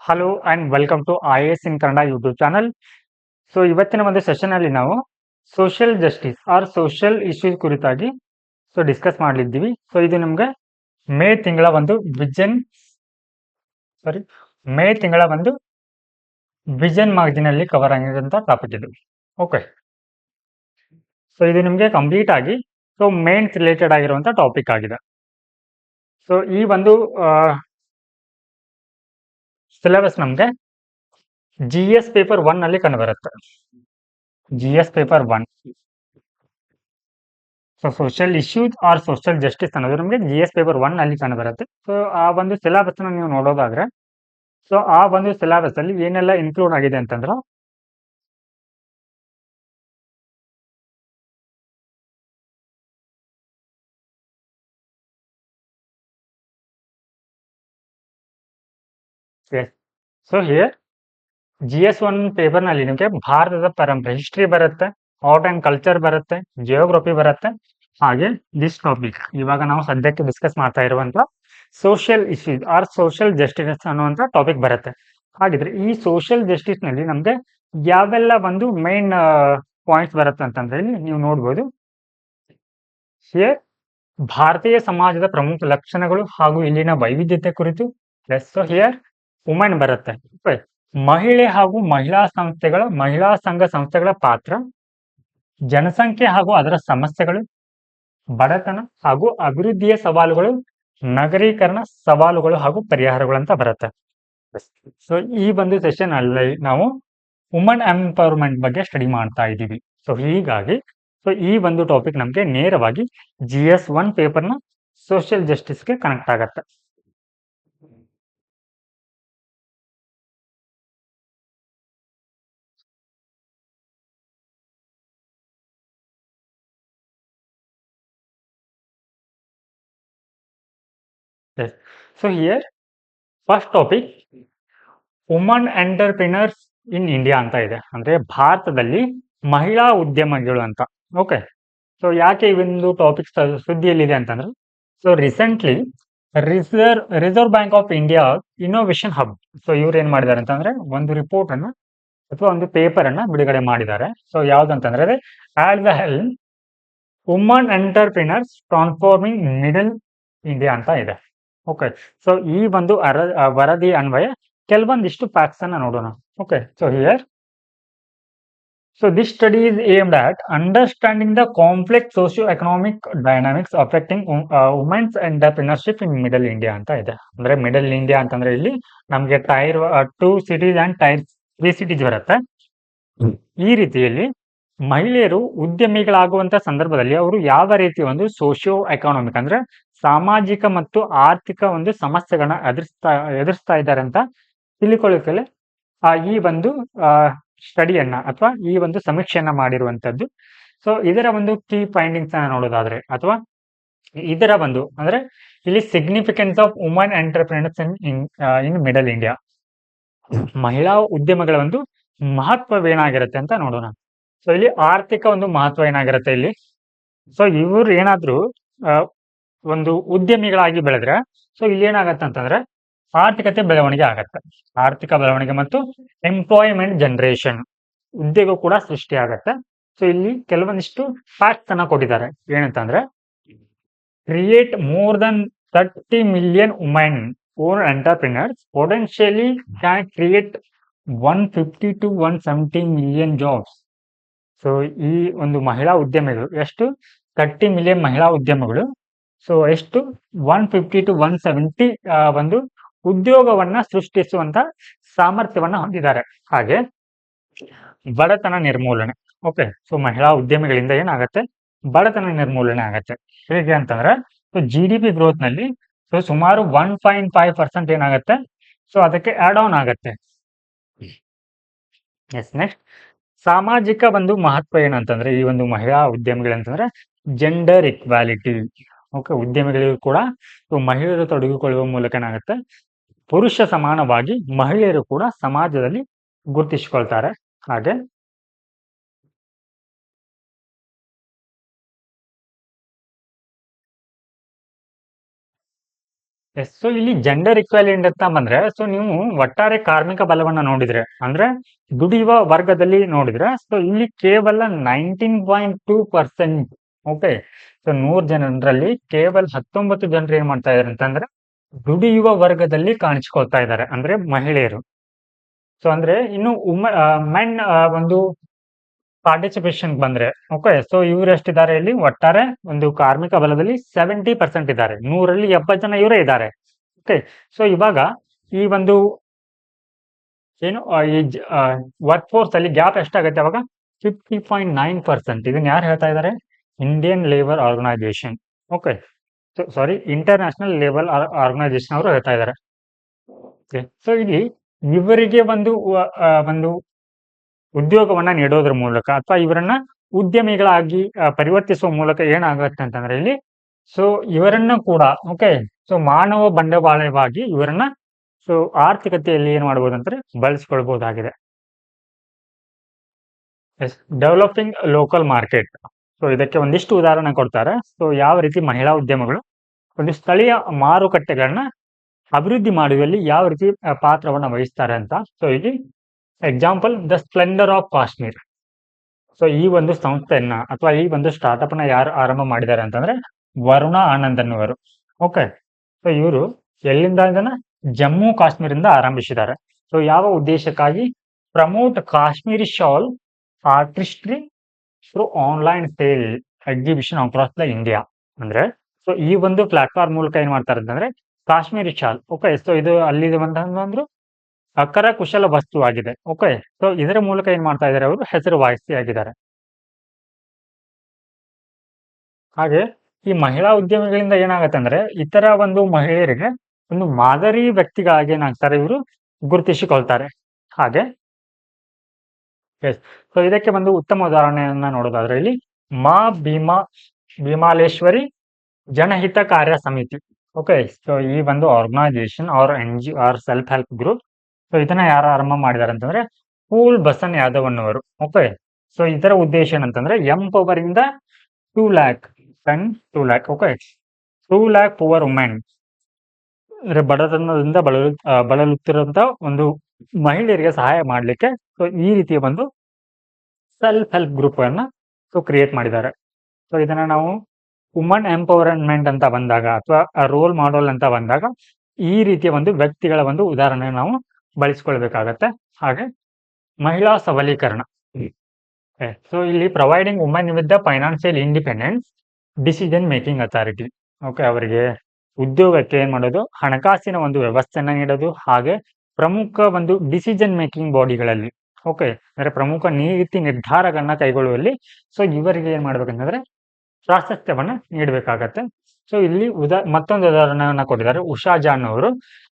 Hello and welcome to IAS in Kannada YouTube channel. So ಇವತ್ತಿನ ಒಂದು ಸೆಷನಲ್ಲಿ ನಾವು social justice or social issues ಕುರಿತಾಗಿ ಡಿಸ್ಕಸ್ ಮಾಡಲಿದ್ದೀವಿ. ಸೊ ಇದು ನಿಮಗೆ ಮೇ ತಿಂಗಳ ಒಂದು ವಿಷನ್ ಮ್ಯಾಗಜಿನಲ್ಲಿ ಕವರ್ ಆಗಿರುವಂಥ ಟಾಪಿಕ್ ಇದು. ಓಕೆ, ಸೊ ಇದು ನಿಮಗೆ ಕಂಪ್ಲೀಟ್ ಆಗಿ ಮೇನ್ಸ್ ರಿಲೇಟೆಡ್ ಆಗಿರುವಂಥ ಟಾಪಿಕ್ ಆಗಿದೆ. ಸೊ ಈ ಒಂದು ಸಿಲೆಬಸ್ ನಮಗೆ GS ಪೇಪರ್ 1 ನಲ್ಲಿ ಕಂಡುಬರುತ್ತೆ. GS paper 1 social issues or social justice ಅನ್ನೋದು ನಮಗೆ GS ಪೇಪರ್ 1 ನಲ್ಲಿ ಕಂಡುಬರುತ್ತೆ. ಸೊ ಆ ಒಂದು ಸಿಲೆಬಸ್ ನೀವು ನೋಡೋದಾದ್ರೆ, ಸೊ ಆ ಒಂದು ಸಿಲೆಬಸ್ ಅಲ್ಲಿ ಏನೆಲ್ಲ ಇನ್ಕ್ಲೂಡ್ ಆಗಿದೆ ಅಂತಂದ್ರೆ, ಸೊ ಹಿಯರ್ GS 1 ಪೇಪರ್ ನಲ್ಲಿ ನಿಮಗೆ ಭಾರತದ ಪರಂಪರೆ ಹಿಸ್ಟ್ರಿ ಬರುತ್ತೆ, ಆರ್ಟ್ ಅಂಡ್ ಕಲ್ಚರ್ ಬರುತ್ತೆ, ಜಿಯೋಗ್ರಫಿ ಬರುತ್ತೆ, ಹಾಗೆ ದಿಸ್ ಟಾಪಿಕ್ ಇವಾಗ ನಾವು ಸದ್ಯಕ್ಕೆ ಡಿಸ್ಕಸ್ ಮಾಡ್ತಾ ಇರುವಂತ social issues or social justice ಅನ್ನುವಂಥ ಟಾಪಿಕ್ ಬರುತ್ತೆ. ಹಾಗಿದ್ರೆ ಈ ಸೋಷಿಯಲ್ ಜಸ್ಟಿಸ್ ನಲ್ಲಿ ನಮಗೆ ಯಾವೆಲ್ಲ ಒಂದು ಮೈನ್ ಪಾಯಿಂಟ್ಸ್ ಬರುತ್ತೆ ಅಂತಂದ್ರೆ ಇಲ್ಲಿ ನೀವು ನೋಡ್ಬೋದು. ಹಿಯರ್ ಭಾರತೀಯ ಸಮಾಜದ ಪ್ರಮುಖ ಲಕ್ಷಣಗಳು ಹಾಗೂ ಇಲ್ಲಿನ ವೈವಿಧ್ಯತೆ ಕುರಿತು. ಸೊ ಹಿಯರ್ ವುಮೆನ್ ಬರುತ್ತೆ, ಮಹಿಳೆ ಹಾಗೂ ಮಹಿಳಾ ಸಂಘ ಸಂಸ್ಥೆಗಳ ಪಾತ್ರ, ಜನಸಂಖ್ಯೆ ಹಾಗೂ ಅದರ ಸಮಸ್ಯೆಗಳು, ಬಡತನ ಹಾಗೂ ಅಭಿವೃದ್ಧಿಯ ಸವಾಲುಗಳು, ನಗರೀಕರಣ ಸವಾಲುಗಳು ಹಾಗೂ ಪರಿಹಾರಗಳು ಅಂತ ಬರುತ್ತೆ. ಸೊ ಈ ಒಂದು ಸೆಷನ್ ಅಲ್ಲಿ ನಾವು ವುಮನ್ ಎಂಪವರ್ಮೆಂಟ್ ಬಗ್ಗೆ ಸ್ಟಡಿ ಮಾಡ್ತಾ ಇದ್ದೀವಿ. ಸೊ ಹೀಗಾಗಿ ಈ ಒಂದು ಟಾಪಿಕ್ ನಮಗೆ ನೇರವಾಗಿ GS 1 ಪೇಪರ್ನ ಸೋಷಿಯಲ್ ಜಸ್ಟಿಸ್ಗೆ ಕನೆಕ್ಟ್ ಆಗತ್ತೆ. So here first topic woman entrepreneurs in India ಅಂತ ಇದೆ, ಅಂದ್ರೆ ಭಾರತದಲ್ಲಿ ಮಹಿಳಾ ಉದ್ಯಮಿಗಳು ಅಂತ. ಓಕೆ, ಸೊ ಯಾಕೆ ಈ ಒಂದು ಟಾಪಿಕ್ ಸುದ್ದಿಯಲ್ಲಿದೆ ಅಂತಂದ್ರೆ, so recently reserve bank of India innovation hub, so ಇವ್ರು ಏನ್ ಮಾಡಿದ್ದಾರೆ ಅಂತಂದ್ರೆ ಒಂದು ರಿಪೋರ್ಟ್ ಅನ್ನ ಅಥವಾ ಒಂದು ಪೇಪರ್ ಅನ್ನ ಬಿಡುಗಡೆ ಮಾಡಿದ್ದಾರೆ. ಸೊ ಯಾವ್ದಂತಂದ್ರೆ at the helm woman entrepreneurs transforming middle India ಅಂತ ಇದೆ. ಓಕೆ, ಸೊ ಈ ಒಂದು ವರದಿ ಅನ್ವಯ ಕೆಲವೊಂದಿಷ್ಟು ಫ್ಯಾಕ್ಟ್ಸ್ ಅನ್ನ ನೋಡೋಣ. Okay, so here this study is aimed at understanding the complex socio-economic dynamics affecting women's entrepreneurship in Middle India ಅಂತ ಇದೆ. ಅಂದ್ರೆ ಮಿಡಲ್ ಇಂಡಿಯಾ ಅಂತಂದ್ರೆ ಇಲ್ಲಿ ನಮಗೆ tyre 2 cities and tyre 3 cities ಬರುತ್ತೆ. ಈ ರೀತಿಯಲ್ಲಿ ಮಹಿಳೆಯರು ಉದ್ಯಮಿಗಳಾಗುವಂತ ಸಂದರ್ಭದಲ್ಲಿ ಅವರು ಯಾವ ರೀತಿ ಒಂದು ಸೋಷಿಯೋ ಎಕಾನಾಮಿಕ್ ಅಂದ್ರೆ ಸಾಮಾಜಿಕ ಮತ್ತು ಆರ್ಥಿಕ ಒಂದು ಸಮಸ್ಯೆಗಳನ್ನ ಎದುರಿಸ್ತಾ ಇದ್ದಾರೆ ಅಂತ ತಿಳಿಕೊಳ್ಳುತ್ತಲೇ ಈ ಒಂದು ಸ್ಟಡಿಯನ್ನ ಅಥವಾ ಈ ಒಂದು ಸಮೀಕ್ಷೆಯನ್ನ ಮಾಡಿರುವಂತದ್ದು. ಸೊ ಇದರ ಒಂದು ಕೀ ಫೈಂಡಿಂಗ್ಸ್ ಅನ್ನ ನೋಡೋದಾದ್ರೆ, ಅಥವಾ ಇದರ ಒಂದು ಅಂದ್ರೆ ಇಲ್ಲಿ significance of woman entrepreneurs in middle India, ಮಹಿಳಾ ಉದ್ಯಮಗಳ ಒಂದು ಮಹತ್ವವೇನಾಗಿರುತ್ತೆ ಅಂತ ನೋಡೋಣ. ಸೊ ಇಲ್ಲಿ ಆರ್ಥಿಕ ಒಂದು ಮಹತ್ವ ಏನಾಗಿರುತ್ತೆ ಇಲ್ಲಿ. ಸೊ ಇವ್ರು ಏನಾದ್ರು ಒಂದು ಉದ್ಯಮಿಗಳಾಗಿ ಬೆಳೆದ್ರೆ, ಸೊ ಇಲ್ಲಿ ಏನಾಗತ್ತೆ ಅಂತಂದ್ರೆ ಆರ್ಥಿಕತೆ ಬೆಳವಣಿಗೆ ಆಗತ್ತೆ, ಆರ್ಥಿಕ ಬೆಳವಣಿಗೆ ಮತ್ತು ಎಂಪ್ಲಾಯ್ಮೆಂಟ್ ಜನರೇಷನ್, ಉದ್ಯೋಗ ಕೂಡ ಸೃಷ್ಟಿ ಆಗತ್ತೆ. ಸೊ ಇಲ್ಲಿ ಕೆಲವೊಂದಿಷ್ಟು ಫ್ಯಾಕ್ಟ್ಸ್ ಅನ್ನ ಕೊಟ್ಟಿದ್ದಾರೆ. ಏನಂತಂದ್ರೆ create more than 30 million women own entrepreneurs potentially can create 150 to 170 million jobs. So ಈ ಒಂದು ಮಹಿಳಾ ಉದ್ಯಮಿಗಳು ಎಷ್ಟು 30 million ಮಹಿಳಾ ಉದ್ಯಮಗಳು, ಸೊ ಎಷ್ಟು 150 to 170 ಒಂದು ಉದ್ಯೋಗವನ್ನ ಸೃಷ್ಟಿಸುವಂತ ಸಾಮರ್ಥ್ಯವನ್ನ ಹೊಂದಿದ್ದಾರೆ. ಹಾಗೆ ಬಡತನ ನಿರ್ಮೂಲನೆ. ಓಕೆ, ಸೊ ಮಹಿಳಾ ಉದ್ಯಮಿಗಳಿಂದ ಏನಾಗತ್ತೆ, ಬಡತನ ನಿರ್ಮೂಲನೆ ಆಗತ್ತೆ. ಹೇಗೆ ಅಂತಂದ್ರೆ GDP ಗ್ರೋತ್ ನಲ್ಲಿ ಸೊ ಸುಮಾರು 1.5% ಏನಾಗತ್ತೆ, ಸೊ ಅದಕ್ಕೆ ಆಡ್ ಆನ್ ಆಗತ್ತೆ. ನೆಕ್ಸ್ಟ್ ಸಾಮಾಜಿಕ ಒಂದು ಮಹತ್ವ ಏನಂತಂದ್ರೆ ಈ ಒಂದು ಮಹಿಳಾ ಉದ್ಯಮಿಗಳಂತಂದ್ರೆ ಜೆಂಡರ್ ಇಕ್ವಾಲಿಟಿ. ಓಕೆ, ಉದ್ಯಮಿಗಳಿಗೂ ಕೂಡ ಮಹಿಳೆಯರು ತೊಡಗಿಕೊಳ್ಳುವ ಮೂಲಕ ಏನಾಗುತ್ತೆ, ಪುರುಷ ಸಮಾನವಾಗಿ ಮಹಿಳೆಯರು ಕೂಡ ಸಮಾಜದಲ್ಲಿ ಗುರುತಿಸಿಕೊಳ್ತಾರೆ. ಹಾಗೆ ಎಸ್. ಸೊ ಇಲ್ಲಿ ಜೆಂಡರ್ ಇಕ್ವಾಲಿಟಿ ಅಂತ ಬಂದ್ರೆ ಸೊ ನೀವು ಒಟ್ಟಾರೆ ಕಾರ್ಮಿಕ ಬಲವನ್ನ ನೋಡಿದ್ರೆ ಅಂದ್ರೆ ದುಡಿಯುವ ವರ್ಗದಲ್ಲಿ ನೋಡಿದ್ರೆ ಸೊ ಇಲ್ಲಿ ಕೇವಲ 19.2%. ಓಕೆ. ಸೊ 100 ಜನರಲ್ಲಿ ಕೇವಲ 19 ಜನರು ಏನ್ ಮಾಡ್ತಾ ಇದಾರೆ ಅಂತಂದ್ರೆ ದುಡಿಯುವ ವರ್ಗದಲ್ಲಿ ಕಾಣಿಸ್ಕೊಳ್ತಾ ಇದ್ದಾರೆ ಅಂದ್ರೆ ಮಹಿಳೆಯರು. ಸೊ ಅಂದ್ರೆ ಇನ್ನು ಮೆನ್ ಒಂದು ಪಾರ್ಟಿಸಿಪೇಷನ್ ಬಂದ್ರೆ ಓಕೆ. ಸೊ ಇವ್ರು ಎಷ್ಟಿದ್ದಾರೆ ಇಲ್ಲಿ ಒಟ್ಟಾರೆ ಒಂದು ಕಾರ್ಮಿಕ ಬಲದಲ್ಲಿ 70% ಇದ್ದಾರೆ. 100ರಲ್ಲಿ 70 ಜನ ಇವರೇ ಇದ್ದಾರೆ. ಓಕೆ. ಸೊ ಇವಾಗ ಈ ಒಂದು ಏನು ಈ ವರ್ಕ್ ಫೋರ್ಸ್ ಅಲ್ಲಿ ಗ್ಯಾಪ್ ಎಷ್ಟಾಗುತ್ತೆ ಅವಾಗ 50.9%. ಇದನ್ನ ಯಾರು ಹೇಳ್ತಾ ಇದ್ದಾರೆ? Indian labour organisation. Okay. Sorry, international labour organisation ಅವರು ಹೇಳ್ತಾ ಇದ್ದಾರೆ. ಓಕೆ. ಸೊ ಇಲ್ಲಿ ಇವರಿಗೆ ಒಂದು ಉದ್ಯೋಗವನ್ನ ನೀಡೋದ್ರ ಮೂಲಕ ಅಥವಾ ಇವರನ್ನ ಉದ್ಯಮಿಗಳಾಗಿ ಪರಿವರ್ತಿಸುವ ಮೂಲಕ ಏನಾಗುತ್ತೆ ಅಂತಂದ್ರೆ ಇಲ್ಲಿ ಸೊ ಇವರನ್ನ ಕೂಡ ಓಕೆ. ಸೊ ಮಾನವ ಬಂಡವಾಳವಾಗಿ ಇವರನ್ನ ಸೊ ಆರ್ಥಿಕತೆಯಲ್ಲಿ ಏನ್ ಮಾಡ್ಬೋದು ಅಂದ್ರೆ ಬಳಸ್ಕೊಳ್ಬಹುದಾಗಿದೆ. Yes. Developing local market. So ಇದಕ್ಕೆ ಒಂದಿಷ್ಟು ಉದಾಹರಣೆ ಕೊಡ್ತಾರೆ. ಸೊ ಯಾವ ರೀತಿ ಮಹಿಳಾ ಉದ್ಯಮಗಳು ಒಂದು ಸ್ಥಳೀಯ ಮಾರುಕಟ್ಟೆಗಳನ್ನ ಅಭಿವೃದ್ಧಿ ಮಾಡುವಲ್ಲಿ ಯಾವ ರೀತಿ ಪಾತ್ರವನ್ನ ವಹಿಸ್ತಾರೆ ಅಂತ. ಸೊ ಇಲ್ಲಿ example the Splendor of Kashmir. So ಈ ಒಂದು ಸಂಸ್ಥೆಯನ್ನ ಅಥವಾ ಈ ಒಂದು ಸ್ಟಾರ್ಟ್ಅಪ್ ನ ಯಾರು ಆರಂಭ ಮಾಡಿದ್ದಾರೆ ಅಂತಂದ್ರೆ ವರುಣ ಆನಂದ್ ಅನ್ನುವರು. ಓಕೆ. ಸೊ ಇವರು ಎಲ್ಲಿಂದ ಇದನ್ನ ಜಮ್ಮು ಕಾಶ್ಮೀರಿಂದ ಆರಂಭಿಸಿದ್ದಾರೆ. ಸೊ ಯಾವ ಉದ್ದೇಶಕ್ಕಾಗಿ? Promote Kashmiri shawl artistry through online sale exhibition across the India. ಅಂದ್ರೆ ಸೊ ಈ ಒಂದು ಪ್ಲಾಟ್ಫಾರ್ಮ್ ಮೂಲಕ ಏನ್ ಮಾಡ್ತಾರೆ ಅಂತಂದ್ರೆ ಕಾಶ್ಮೀರಿ ಶಾಲ್ ಓಕೆ. ಸೊ ಇದು ಅಲ್ಲಿ ಒಂದು ಕರಕುಶಲ ವಸ್ತು ಆಗಿದೆ. ಓಕೆ. ಸೊ ಇದರ ಮೂಲಕ ಏನ್ ಮಾಡ್ತಾ ಇದ್ದಾರೆ ಅವರು ಹೆಸರುವಾಸಿಯಾಗಿದ್ದಾರೆ. ಹಾಗೆ ಈ ಮಹಿಳಾ ಉದ್ಯಮಿಗಳಿಂದ ಏನಾಗುತ್ತೆ ಅಂದ್ರೆ ಇತರ ಒಂದು ಮಹಿಳೆಯರಿಗೆ ಒಂದು ಮಾದರಿ ವ್ಯಕ್ತಿಗಳಾಗಿ ಏನಾಗ್ತಾರೆ ಇವರು ಗುರುತಿಸಿಕೊಳ್ತಾರೆ. ಹಾಗೆ ಎಸ್. ಸೊ ಇದಕ್ಕೆ ಒಂದು ಉತ್ತಮ ಉದಾಹರಣೆಯನ್ನ ನೋಡೋದಾದ್ರೆ ಇಲ್ಲಿ ಮಾ ಭೀಮಾಲೇಶ್ವರಿ ಜನಹಿತ ಕಾರ್ಯ ಸಮಿತಿ. ಓಕೆ. ಸೊ ಈ ಒಂದು organisation or NGO or self help group. So ಇದನ್ನ ಯಾರು ಆರಂಭ ಮಾಡಿದ್ದಾರೆ ಅಂತಂದ್ರೆ ಫೂಲ್ ಬಸನ್ ಯಾದವ್ ಅನ್ನೋರು. ಓಕೆ. ಸೊ ಇದರ ಉದ್ದೇಶ ಏನಂತಂದ್ರೆ ಎಂಪವರ್ ಇಂದ 2 lakh okay 2 lakh poor women ಅಂದ್ರೆ ಬಡತನದಿಂದ ಬಳಲುತ್ತಿರುವಂತ ಒಂದು ಮಹಿಳೆಯರಿಗೆ ಸಹಾಯ ಮಾಡ್ಲಿಕ್ಕೆ ಸೊ ಈ ರೀತಿಯ ಒಂದು ಸೆಲ್ಫ್ ಹೆಲ್ಪ್ ಗ್ರೂಪ್ ಅನ್ನ ಸೊ ಕ್ರಿಯೇಟ್ ಮಾಡಿದ್ದಾರೆ. ಸೊ ಇದನ್ನ ನಾವು ವುಮನ್ ಎಂಪವರ್ಮೆಂಟ್ ಅಂತ ಬಂದಾಗ ಅಥವಾ ರೋಲ್ ಮಾಡೆಲ್ ಅಂತ ಬಂದಾಗ ಈ ರೀತಿಯ ಒಂದು ವ್ಯಕ್ತಿಗಳ ಒಂದು ಉದಾಹರಣೆ ನಾವು ಬಳಸಿಕೊಳ್ಬೇಕಾಗತ್ತೆ. ಹಾಗೆ ಮಹಿಳಾ ಸಬಲೀಕರಣ. ಸೊ ಇಲ್ಲಿ providing women with the financial independence decision making authority. Okay. ಅವರಿಗೆ ಉದ್ಯೋಗಕ್ಕೆ ಏನ್ ಮಾಡೋದು ಹಣಕಾಸಿನ ಒಂದು ವ್ಯವಸ್ಥೆಯನ್ನ ನೀಡೋದು. ಹಾಗೆ ಪ್ರಮುಖ ಒಂದು ಡಿಸಿಷನ್ ಮೇಕಿಂಗ್ ಬಾಡಿಗಳಲ್ಲಿ ಓಕೆ ಅಂದ್ರೆ ಪ್ರಮುಖ ನೀತಿ ನಿರ್ಧಾರಗಳನ್ನ ಕೈಗೊಳ್ಳುವಲ್ಲಿ ಸೊ ಇವರಿಗೆ ಏನ್ ಮಾಡ್ಬೇಕಂತಂದ್ರೆ ಪ್ರಾಶಸ್ತ್ಯವನ್ನ ನೀಡಬೇಕಾಗತ್ತೆ. ಸೊ ಇಲ್ಲಿ ಮತ್ತೊಂದು ಉದಾಹರಣೆಯನ್ನ ಕೊಟ್ಟಿದ್ದಾರೆ ಉಷಾ ಜಾನ್ ಅವರು.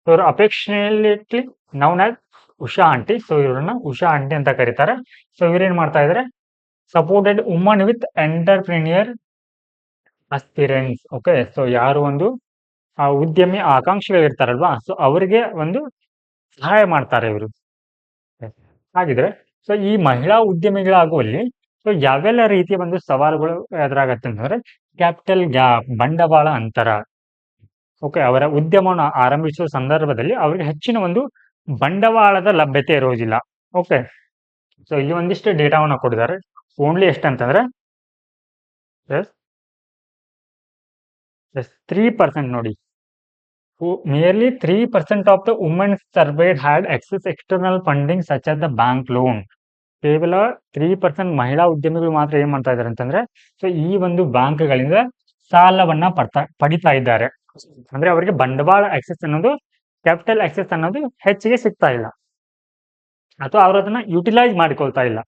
ಇವರು ಅಪೇಕ್ಷೆಯಲ್ಲಿ known as Usha aunty. So ಇವ್ರನ್ನ ಉಷಾ ಆಂಟಿ ಅಂತ ಕರೀತಾರೆ. ಸೊ ಇವ್ರೇನ್ ಮಾಡ್ತಾ ಇದಾರೆ supported woman with entrepreneur aspirations. Okay. So ಯಾರು ಒಂದು ಉದ್ಯಮಿ ಆಕಾಂಕ್ಷಿಗಳು ಇರ್ತಾರಲ್ವಾ ಸೊ ಅವರಿಗೆ ಒಂದು ಸಹಾಯ ಮಾಡ್ತಾರೆ ಇವರು. ಹಾಗಿದ್ರೆ ಸೊ ಈ ಮಹಿಳಾ ಉದ್ಯಮಿಗಳಾಗುವಲ್ಲಿ ಸೊ ಯಾವೆಲ್ಲ ರೀತಿಯ ಒಂದು ಸವಾಲುಗಳು ಎದುರಾಗತ್ತೆ ಅಂತಂದ್ರೆ ಕ್ಯಾಪಿಟಲ್ ಗ್ಯಾಪ್, ಬಂಡವಾಳ ಅಂತರ. ಓಕೆ. ಅವರ ಉದ್ಯಮವನ್ನು ಆರಂಭಿಸುವ ಸಂದರ್ಭದಲ್ಲಿ ಅವರಿಗೆ ಹೆಚ್ಚಿನ ಒಂದು ಬಂಡವಾಳದ ಲಭ್ಯತೆ ಇರುವುದಿಲ್ಲ. ಓಕೆ. ಸೊ ಇಲ್ಲಿ ಒಂದಿಷ್ಟು ಡೇಟಾವನ್ನ ಕೊಟ್ಟಿದ್ದಾರೆ. ಓನ್ಲಿ ಎಷ್ಟಂತಂದ್ರೆ 3% ನೋಡಿ. Nearly 3% of the women surveyed had access external funding such as the bank loan. ಕೇವಲ 3% ಮಹಿಳಾ ಉದ್ಯಮಿಗಳು ಮಾತ್ರ ಏನ್ ಮಾಡ್ತಾ ಇದ್ದಾರೆ ಅಂತಂದ್ರೆ ಸೊ ಈ ಒಂದು ಬ್ಯಾಂಕ್ಗಳಿಂದ ಸಾಲವನ್ನ ಪಡಿತಾ ಇದ್ದಾರೆ. ಅಂದ್ರೆ ಅವರಿಗೆ ಬಂಡವಾಳ ಆಕ್ಸೆಸ್ ಅನ್ನೋದು ಕ್ಯಾಪಿಟಲ್ ಆಕ್ಸೆಸ್ ಅನ್ನೋದು ಹೆಚ್ಚಿಗೆ ಸಿಗ್ತಾ ಇಲ್ಲ ಅಥವಾ ಅವರು ಅದನ್ನ ಯುಟಿಲೈಸ್ ಮಾಡಿಕೊಳ್ತಾ ಇಲ್ಲ.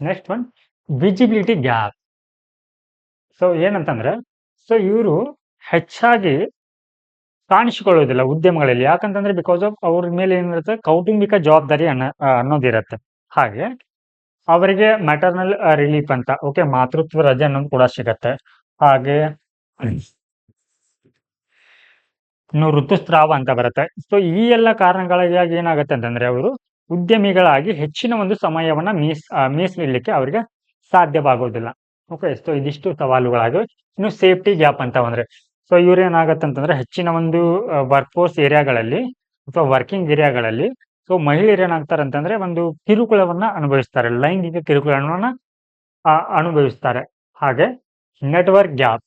Next one visibility gap. So ಏನಂತಂದ್ರೆ ಸೊ ಇವರು ಹೆಚ್ಚಾಗಿ ಕಾಣಿಸಿಕೊಳ್ಳುವುದಿಲ್ಲ ಉದ್ಯಮಗಳಲ್ಲಿ. ಯಾಕಂತಂದ್ರೆ ಬಿಕಾಸ್ ಆಫ್ ಅವ್ರ ಮೇಲೆ ಏನಿರುತ್ತೆ ಕೌಟುಂಬಿಕ ಜವಾಬ್ದಾರಿ ಅನ್ನೋದಿರತ್ತೆ. ಹಾಗೆ ಅವರಿಗೆ ಮ್ಯಾಟರ್ನಲ್ ರಿಲೀಫ್ ಅಂತ ಓಕೆ ಮಾತೃತ್ವ ರಜೆ ಅನ್ನೋದು ಕೂಡ ಸಿಗತ್ತೆ. ಹಾಗೆ ಇನ್ನು ಋತುಸ್ರಾವ ಅಂತ ಬರುತ್ತೆ. ಸೊ ಈ ಎಲ್ಲ ಕಾರಣಗಳಿಗಾಗಿ ಏನಾಗುತ್ತೆ ಅಂತಂದ್ರೆ ಅವರು ಉದ್ಯಮಿಗಳಾಗಿ ಹೆಚ್ಚಿನ ಒಂದು ಸಮಯವನ್ನ ಮೀಸಲಿಡ್ಲಿಕ್ಕೆ ಅವರಿಗೆ ಸಾಧ್ಯವಾಗುವುದಿಲ್ಲ. ಓಕೆ. ಸೊ ಇದಿಷ್ಟು ಸವಾಲುಗಳಾಗಿವೆ. ಇನ್ನು ಸೇಫ್ಟಿ ಗ್ಯಾಪ್ ಅಂತ ಬಂದ್ರೆ, ಸೊ ಇವ್ರೇನಾಗತ್ತಂತಂದ್ರೆ ಹೆಚ್ಚಿನ ಒಂದು ವರ್ಕ್ ಫೋರ್ಸ್ ಏರಿಯಾಗಳಲ್ಲಿ ಅಥವಾ ವರ್ಕಿಂಗ್ ಏರಿಯಾಗಳಲ್ಲಿ ಸೊ ಮಹಿಳೆಯರು ಏನಾಗ್ತಾರಂತಂದ್ರೆ ಒಂದು ಕಿರುಕುಳವನ್ನ ಅನುಭವಿಸ್ತಾರೆ. ಲೈಂಗಿಕ ಕಿರುಕುಳವನ್ನ ಅನುಭವಿಸ್ತಾರೆ. ಹಾಗೆ network gap.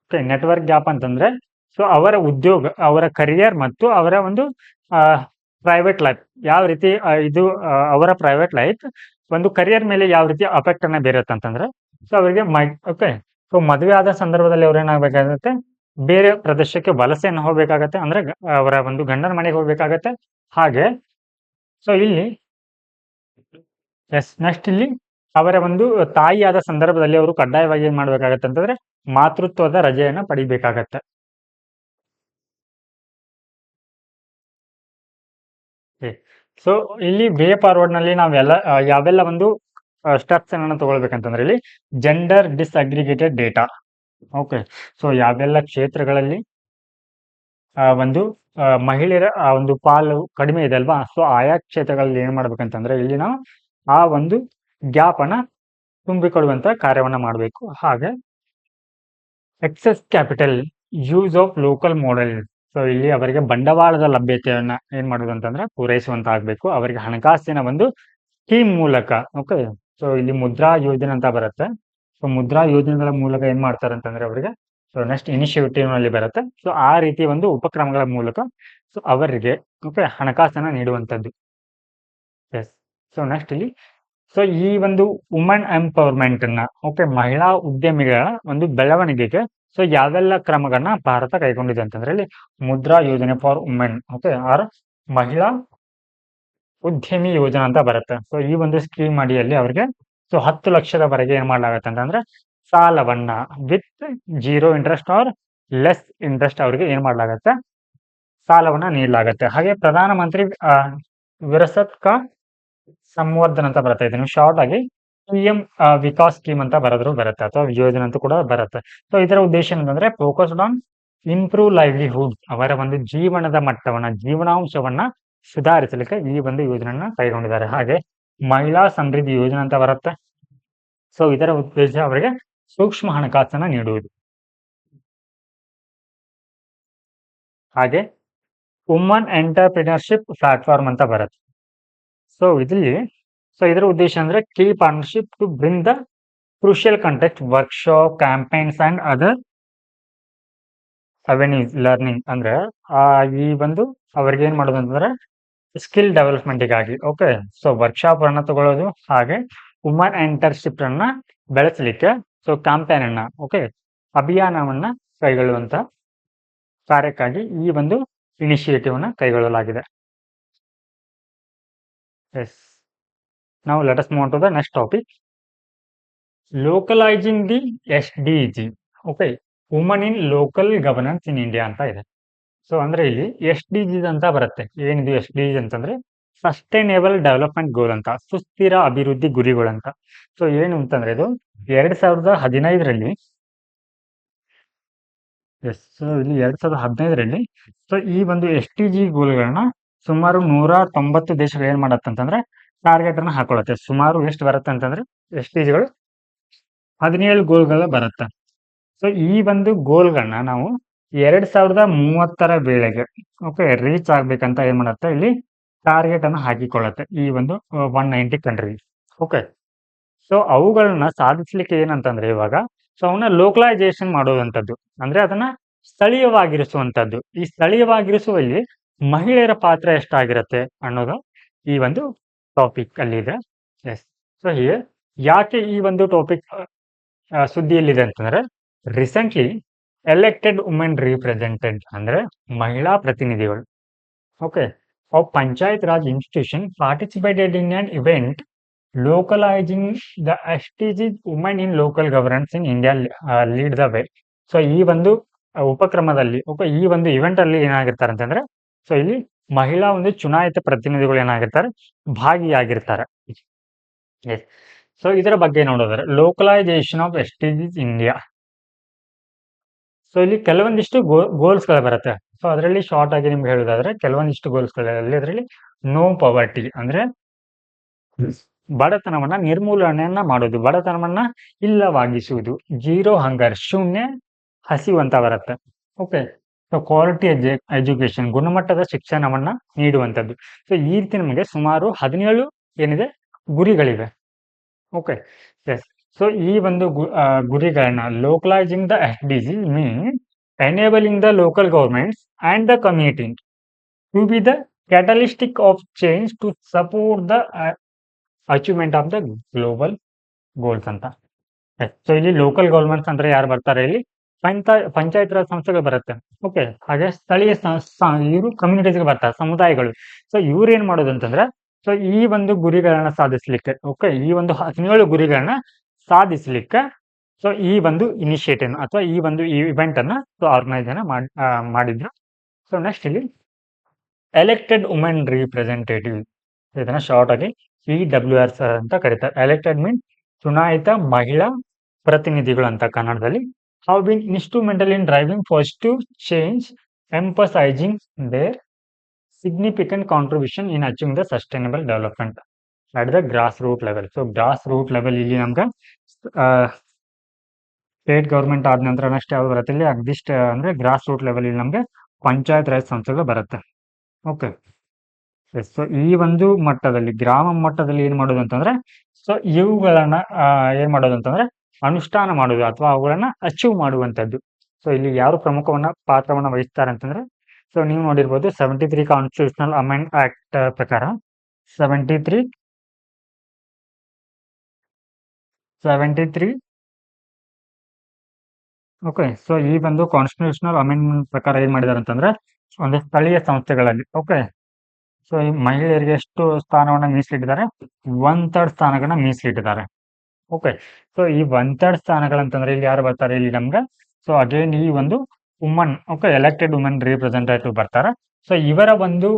Okay. Network gap ಅಂತಂದ್ರೆ ಸೊ ಅವರ ಉದ್ಯೋಗ, ಅವರ ಕರಿಯರ್ ಮತ್ತು ಅವರ ಒಂದು ಪ್ರೈವೇಟ್ ಲೈಫ್ ಯಾವ ರೀತಿ ಇದು ಅವರ ಪ್ರೈವೇಟ್ ಲೈಫ್ ಒಂದು ಕರಿಯರ್ ಮೇಲೆ ಯಾವ ರೀತಿ ಅಫೆಕ್ಟ್ ಅನ್ನ ಬೀರುತ್ತೆ ಅಂತಂದ್ರೆ ಸೊ ಅವರಿಗೆ ಓಕೆ. ಸೊ ಮದುವೆ ಆದ ಸಂದರ್ಭದಲ್ಲಿ ಅವ್ರು ಏನಾಗಬೇಕಾಗತ್ತೆ, ಬೇರೆ ಪ್ರದೇಶಕ್ಕೆ ವಲಸೆಯನ್ನು ಹೋಗ್ಬೇಕಾಗತ್ತೆ. ಅಂದ್ರೆ ಅವರ ಒಂದು ಗಂಡನ ಮನೆಗೆ ಹೋಗ್ಬೇಕಾಗತ್ತೆ. ಹಾಗೆ ಸೊ ಇಲ್ಲಿ ನೆಕ್ಸ್ಟ್ ಇಲ್ಲಿ ಅವರ ಒಂದು ತಾಯಿಯಾದ ಸಂದರ್ಭದಲ್ಲಿ ಅವರು ಕಡ್ಡಾಯವಾಗಿ ಏನ್ ಮಾಡ್ಬೇಕಾಗತ್ತೆ ಅಂತಂದ್ರೆ ಮಾತೃತ್ವದ ರಜೆಯನ್ನ ಪಡಿಬೇಕಾಗತ್ತೆ. ಸೊ ಇಲ್ಲಿ ವೇ ಫಾರ್ವರ್ಡ್ ನಲ್ಲಿ ನಾವೆಲ್ಲ ಯಾವೆಲ್ಲ ಒಂದು ಸ್ಟೆಪ್ಸ್ ಅನ್ನ ತಗೊಳ್ಬೇಕಂತಂದ್ರೆ ಇಲ್ಲಿ ಜೆಂಡರ್ ಡಿಸ್ಅಗ್ರಿಗೇಟೆಡ್ ಡೇಟಾ. ಓಕೆ. ಸೊ ಯಾವೆಲ್ಲ ಕ್ಷೇತ್ರಗಳಲ್ಲಿ ಒಂದು ಮಹಿಳೆಯರ ಒಂದು ಪಾಲು ಕಡಿಮೆ ಇದೆ ಅಲ್ವಾ, ಸೊ ಆಯಾ ಕ್ಷೇತ್ರಗಳಲ್ಲಿ ಏನ್ ಮಾಡ್ಬೇಕಂತಂದ್ರೆ ಇಲ್ಲಿ ನಾವು ಆ ಒಂದು ಗ್ಯಾಪ್ ಅನ್ನ ತುಂಬಿಕೊಡುವಂತ ಕಾರ್ಯವನ್ನ ಮಾಡಬೇಕು. ಹಾಗೆ excess capital use of local model. So ಇಲ್ಲಿ ಅವರಿಗೆ ಬಂಡವಾಳದ ಲಭ್ಯತೆಯನ್ನ ಏನ್ ಮಾಡೋದು ಅಂತಂದ್ರೆ ಪೂರೈಸುವಂತ ಆಗ್ಬೇಕು. ಅವರಿಗೆ ಹಣಕಾಸಿನ ಒಂದು ಸ್ಕೀಮ್ ಮೂಲಕ. ಓಕೆ. ಸೊ ಇಲ್ಲಿ ಮುದ್ರಾ ಯೋಜನೆ ಅಂತ ಬರುತ್ತೆ. ಸೊ ಮುದ್ರಾ ಯೋಜನೆಗಳ ಮೂಲಕ ಏನ್ ಮಾಡ್ತಾರೆ ಅಂತಂದ್ರೆ ಅವರಿಗೆ ಸೊ ನೆಕ್ಸ್ಟ್ ಇನಿಷಿಯೇಟಿವ್ ನಲ್ಲಿ ಬರುತ್ತೆ. ಸೊ ಆ ರೀತಿ ಒಂದು ಉಪಕ್ರಮಗಳ ಮೂಲಕ ಸೊ ಅವರಿಗೆ ಓಕೆ ಹಣಕಾಸನ್ನ ನೀಡುವಂತದ್ದು. ಎಸ್. ಸೊ ನೆಕ್ಸ್ಟ್ ಇಲ್ಲಿ ಸೊ ಈ ಒಂದು ವುಮನ್ ಎಂಪವರ್ಮೆಂಟ್ ಅನ್ನ ಓಕೆ ಮಹಿಳಾ ಉದ್ಯಮಿಗಳ ಒಂದು ಬೆಳವಣಿಗೆಗೆ ಸೊ ಯಾವೆಲ್ಲ ಕ್ರಮಗಳನ್ನ ಭಾರತ ಕೈಗೊಂಡಿದೆ ಅಂತಂದ್ರೆ ಇಲ್ಲಿ ಮುದ್ರಾ ಯೋಜನೆ ಫಾರ್ ವುಮೆನ್ ಓಕೆ ಆರ್ ಮಹಿಳಾ ಉದ್ಯಮಿ ಯೋಜನಾ ಅಂತ ಬರುತ್ತೆ. ಸೊ ಈ ಒಂದು ಸ್ಕೀಮ್ ಅಡಿಯಲ್ಲಿ ಅವರಿಗೆ ಸೊ 10 ಲಕ್ಷದವರೆಗೆ ಏನ್ ಮಾಡ್ಲಾಗತ್ತೆ ಅಂತಂದ್ರೆ ಸಾಲವನ್ನ with 0 interest or less interest ಅವರಿಗೆ ಏನ್ ಮಾಡ್ಲಾಗತ್ತೆ ಸಾಲವನ್ನ ನೀಡಲಾಗತ್ತೆ. ಹಾಗೆ ಪ್ರಧಾನ ಮಂತ್ರಿ ವಿರಸತ್ ಕಾ ಸಂವರ್ಧನ ಅಂತ ಬರುತ್ತೆ. ಇದನ್ನು ಶಾರ್ಟ್ ಆಗಿ ಪಿಎಂ ವಿಕಾಸ್ ಸ್ಕೀಮ್ ಅಂತ ಬರುತ್ತೆ ಅಥವಾ ಯೋಜನೆ ಅಂತ ಕೂಡ ಬರುತ್ತೆ. ಸೊ ಇದರ ಉದ್ದೇಶ ಏನಂತಂದ್ರೆ ಫೋಕಸ್ಡ್ ಆನ್ ಇಂಪ್ರೂವ್ ಲೈವ್ಲಿಹುಡ್, ಅವರ ಒಂದು ಜೀವನದ ಮಟ್ಟವನ್ನ ಜೀವನಾಂಶವನ್ನ ಸುಧಾರಿಸಲಿಕ್ಕೆ ಈ ಒಂದು ಯೋಜನೆಯನ್ನ ಕೈಗೊಂಡಿದ್ದಾರೆ. ಹಾಗೆ ಮಹಿಳಾ ಸಮೃದ್ಧಿ ಯೋಜನೆ ಅಂತ ಬರುತ್ತೆ. ಸೊ ಇದರ ಉದ್ದೇಶ ಅವರಿಗೆ ಸೂಕ್ಷ್ಮ ಹಣಕಾಸನ್ನ ನೀಡುವುದು. ಹಾಗೆ ವುಮನ್ ಎಂಟರ್ಪ್ರಿನರ್ಶಿಪ್ ಪ್ಲಾಟ್ಫಾರ್ಮ್ ಅಂತ ಬರುತ್ತೆ. ಸೊ ಇಲ್ಲಿ ಸೊ ಇದರ ಉದ್ದೇಶ ಅಂದ್ರೆ key partnership to bring the crucial contact workshop campaigns and other avenues learning. ಅಂದ್ರೆ ಈ ಒಂದು ಅವ್ರಿಗೆ ಏನ್ ಮಾಡೋದು ಅಂತಂದ್ರೆ ಸ್ಕಿಲ್ ಡೆವಲಪ್ಮೆಂಟ್ಗಾಗಿ ಓಕೆ ಸೊ ವರ್ಕ್ಶಾಪ್ ಅನ್ನ ತಗೊಳ್ಳೋದು. ಹಾಗೆ ವುಮನ್ ಎಂಟರ್ಪ್ರಿನರ್ಶಿಪ್ ಅನ್ನ ಬೆಳೆಸಲಿಕ್ಕೆ ಸೊ ಕ್ಯಾಂಪೇನ್ ಅನ್ನ ಓಕೆ ಅಭಿಯಾನವನ್ನ ಕೈಗೊಳ್ಳುವಂತ ಕಾರ್ಯಕ್ಕಾಗಿ ಈ ಒಂದು ಇನಿಷಿಯೇಟಿವ್ ಅನ್ನ ಕೈಗೊಳ್ಳಲಾಗಿದೆ. S. Now let us move on to the next topic. Localizing the SDG. Okay woman in local governance in India ಅಂತ ಇದೆ. ಸೊ ಅಂದ್ರೆ ಇಲ್ಲಿ SDGs ಅಂತ ಬರುತ್ತೆ. ಏನಿದು SDGs ಅಂತಂದ್ರೆ ಸಸ್ಟೈನೇಬಲ್ ಡೆವಲಪ್ಮೆಂಟ್ ಗೋಲ್ ಅಂತ, ಸುಸ್ಥಿರ ಅಭಿವೃದ್ಧಿ ಗುರಿಗಳಂತ. ಸೊ ಏನು ಅಂತಂದ್ರೆ ಇದು 2015ರಲ್ಲಿ ಸೊ ಇಲ್ಲಿ 2015ರಲ್ಲಿ ಸೊ ಈ ಒಂದು SDG ಗೋಲ್ಗಳನ್ನ ಸುಮಾರು 190 ದೇಶಗಳು ಏನ್ ಮಾಡತ್ತಂತಂದ್ರೆ ಟಾರ್ಗೆಟ್ ಅನ್ನ ಹಾಕೊಳ್ಳುತ್ತೆ. ಸುಮಾರು ಎಷ್ಟು ಬರುತ್ತೆ ಅಂತಂದ್ರೆ SDGಗಳು 17 ಗೋಲ್ಗಳ ಬರುತ್ತೆ. ಸೊ ಈ ಒಂದು ಗೋಲ್ಗಳನ್ನ ನಾವು 2030ರ ವೇಳೆಗೆ ಓಕೆ ರೀಚ್ ಆಗ್ಬೇಕಂತ ಏನ್ ಮಾಡುತ್ತೆ ಇಲ್ಲಿ ಟಾರ್ಗೆಟ್ ಅನ್ನ ಹಾಕಿಕೊಳ್ಳುತ್ತೆ ಈ ಒಂದು 190 ಕಂಟ್ರಿ. ಓಕೆ. ಸೊ ಅವುಗಳನ್ನ ಸಾಧಿಸ್ಲಿಕ್ಕೆ ಏನಂತಂದ್ರೆ ಇವಾಗ ಸೊ ಅವನ್ನ ಲೋಕಲೈಸೇಷನ್ ಮಾಡುವಂತದ್ದು ಅಂದ್ರೆ ಅದನ್ನ ಸ್ಥಳೀಯವಾಗಿರಿಸುವಂತದ್ದು. ಈ ಸ್ಥಳೀಯವಾಗಿರಿಸುವಲ್ಲಿ ಮಹಿಳೆಯರ ಪಾತ್ರ ಎಷ್ಟಾಗಿರುತ್ತೆ ಅನ್ನೋದು ಈ ಒಂದು ಟಾಪಿಕ್ ಅಲ್ಲಿ ಇದೆ. ಎಸ್. ಸೊ ಯಾಕೆ ಈ ಒಂದು ಟಾಪಿಕ್ ಸುದ್ದಿಯಲ್ಲಿದೆ ಅಂತಂದ್ರೆ ರೀಸೆಂಟ್ಲಿ ಎಲೆಕ್ಟೆಡ್ ವುಮೆನ್ ರಿಪ್ರೆಸೆಂಟೆಡ್ ಅಂದ್ರೆ ಮಹಿಳಾ ಪ್ರತಿನಿಧಿಗಳು okay of panchayat raj institution participated in an event localizing the SDGs women in local governance in India lead the way. So ಈ ಒಂದು ಉಪಕ್ರಮದಲ್ಲಿ ಈ ಒಂದು ಇವೆಂಟ್ ಅಲ್ಲಿ ಏನಾಗಿರ್ತಾರೆ ಅಂತಂದ್ರೆ ಸೊ ಇಲ್ಲಿ ಮಹಿಳಾ ಒಂದು ಚುನಾಯಿತ ಪ್ರತಿನಿಧಿಗಳು ಏನಾಗಿರ್ತಾರೆ ಭಾಗಿಯಾಗಿರ್ತಾರೆ. ಎಸ್. ಸೊ ಇದರ ಬಗ್ಗೆ ನೋಡೋದಾದ್ರೆ localisation of SDGs India. So ಇಲ್ಲಿ ಕೆಲವೊಂದಿಷ್ಟು ಗೋಲ್ಸ್ ಗಳು ಬರುತ್ತೆ. ಸೊ ಅದರಲ್ಲಿ ಶಾರ್ಟ್ ಆಗಿ ನಿಮ್ಗೆ ಹೇಳೋದಾದ್ರೆ ಕೆಲವೊಂದಿಷ್ಟು ಗೋಲ್ಸ್ ಗಳಲ್ಲಿ ಅದರಲ್ಲಿ ನೋ ಪವರ್ಟಿ ಅಂದ್ರೆ ಬಡತನವನ್ನ ನಿರ್ಮೂಲನೆಯನ್ನ ಮಾಡೋದು, ಬಡತನವನ್ನ ಇಲ್ಲವಾಗಿಸುವುದು, ಜೀರೋ ಹಂಗರ್, ಶೂನ್ಯ ಹಸಿವು ಅಂತ ಬರುತ್ತೆ. ಓಕೆ. ಸೊ ಕ್ವಾಲಿಟಿ ಎಜುಕೇಶನ್, ಗುಣಮಟ್ಟದ ಶಿಕ್ಷಣವನ್ನ ನೀಡುವಂಥದ್ದು. ಸೊ ಈ ರೀತಿ ನಮಗೆ ಸುಮಾರು 17 ಏನಿದೆ ಗುರಿಗಳಿವೆ. ಓಕೆ. ಎಸ್. ಸೊ ಈ ಒಂದು ಗುರಿಗಳನ್ನ localising the SDG mean enabling the local governments and the community to be the catalytic of change to support the achievement of the global goals ಅಂತ. ಸೊ ಇಲ್ಲಿ ಲೋಕಲ್ ಗವರ್ಮೆಂಟ್ಸ್ ಅಂದ್ರೆ ಯಾರು ಬರ್ತಾರೆ, ಇಲ್ಲಿ ಪಂಚಾಯತ್ ರಾಜ್ ಸಂಸ್ಥೆಗಳು ಬರುತ್ತೆ. ಓಕೆ. ಹಾಗೆ ಸ್ಥಳೀಯ ಇವರು ಕಮ್ಯುನಿಟೀಸ್ಗೆ ಬರ್ತಾರೆ, ಸಮುದಾಯಗಳು. ಸೊ ಇವ್ರು ಏನ್ ಮಾಡೋದು ಅಂತಂದ್ರೆ, ಸೊ ಈ ಒಂದು ಗುರಿಗಳನ್ನ ಸಾಧಿಸ್ಲಿಕ್ಕೆ, ಓಕೆ, ಈ ಒಂದು 17 ಗುರಿಗಳನ್ನ ಸಾಧಿಸ್ಲಿಕ್ಕೆ, ಸೊ ಈ ಒಂದು ಇನಿಷಿಯೇಟಿವ್ ಅಥವಾ ಈ ಒಂದು ಇವೆಂಟ್ ಅನ್ನ ಆರ್ಗನೈಸ್ ಮಾಡಿದ್ರು. ಸೊ ನೆಕ್ಸ್ಟ್ ಇಲ್ಲಿ ಎಲೆಕ್ಟೆಡ್ ವುಮೆನ್ ರಿಪ್ರೆಸೆಂಟೇಟಿವ್, ಇದನ್ನ ಶಾರ್ಟ್ ಆಗಿ EWRs ಅಂತ ಕರೀತಾರೆ. ಎಲೆಕ್ಟೆಡ್ ಮೀನ್ ಚುನಾಯಿತ ಮಹಿಳಾ ಪ್ರತಿನಿಧಿಗಳು ಅಂತ ಕನ್ನಡದಲ್ಲಿ. Have been instrumental in driving positive change, emphasising their significant contribution in achieving the sustainable development at the grass root level. So grass root level ಇಲ್ಲಿ ನಮ್ಗೆ ಸ್ಟೇಟ್ ಗೌರ್ಮೆಂಟ್ ಆದ ನಂತರ ನೆಕ್ಸ್ಟ್ ಯಾವ್ದು ಬರುತ್ತೆ, ಇಲ್ಲಿ ಅಗ್ದಿಷ್ಟ ಅಂದ್ರೆ ಗ್ರಾಸ್ ರೂಟ್ ಲೆವೆಲ್ ಇಲ್ಲಿ ನಮ್ಗೆ ಪಂಚಾಯತ್ ರಾಜ್ ಸಂಸ್ಥೆಗಳು ಬರುತ್ತೆ. ಓಕೆ. ಸೊ ಈ ಒಂದು ಮಟ್ಟದಲ್ಲಿ, ಗ್ರಾಮ ಮಟ್ಟದಲ್ಲಿ ಏನ್ ಮಾಡೋದು ಅಂತಂದ್ರೆ, ಸೊ ಇವುಗಳನ್ನ ಏನ್ ಮಾಡೋದು ಅಂತಂದ್ರೆ ಅನುಷ್ಠಾನ ಮಾಡುವುದು ಅಥವಾ ಅವುಗಳನ್ನ ಅಚೀವ್ ಮಾಡುವಂತದ್ದು. ಸೊ ಇಲ್ಲಿ ಯಾರು ಪಾತ್ರವನ್ನ ವಹಿಸ್ತಾರೆ ಅಂತಂದ್ರೆ, ಸೊ ನೀವು ನೋಡಿರ್ಬೋದು 73 ಕಾನ್ಸ್ಟಿಟ್ಯೂಷನಲ್ ಅಮೆಂಡ್ ಆಕ್ಟ್ ಪ್ರಕಾರ 73 ಓಕೆ. ಸೊ ಈ ಒಂದು ಕಾನ್ಸ್ಟಿಟ್ಯೂಷನಲ್ ಅಮೆಂಡ್ಮೆಂಟ್ ಪ್ರಕಾರ ಏನ್ ಮಾಡಿದಾರೆ ಅಂತಂದ್ರೆ, ಒಂದು ಸ್ಥಳೀಯ ಸಂಸ್ಥೆಗಳಲ್ಲಿ, ಓಕೆ, ಸೊ ಈ ಮಹಿಳೆಯರಿಗೆ ಎಷ್ಟು ಸ್ಥಾನವನ್ನ ಮೀಸಲಿಟ್ಟಿದ್ದಾರೆ, 1/3 ಸ್ಥಾನಗಳನ್ನ ಮೀಸಲಿಟ್ಟಿದ್ದಾರೆ. ಓಕೆ. ಸೊ ಈ 1/3 ಸ್ಥಾನಗಳಂತಂದ್ರೆ ಇಲ್ಲಿ ಯಾರು ಬರ್ತಾರೆ, ಇಲ್ಲಿ ನಮ್ಗೆ ಸೊ ಅಗೇನ್ ಈ ಒಂದು woman, okay, elected woman representative ಬರ್ತಾರೆ. ಸೊ ಇವರ ಒಂದು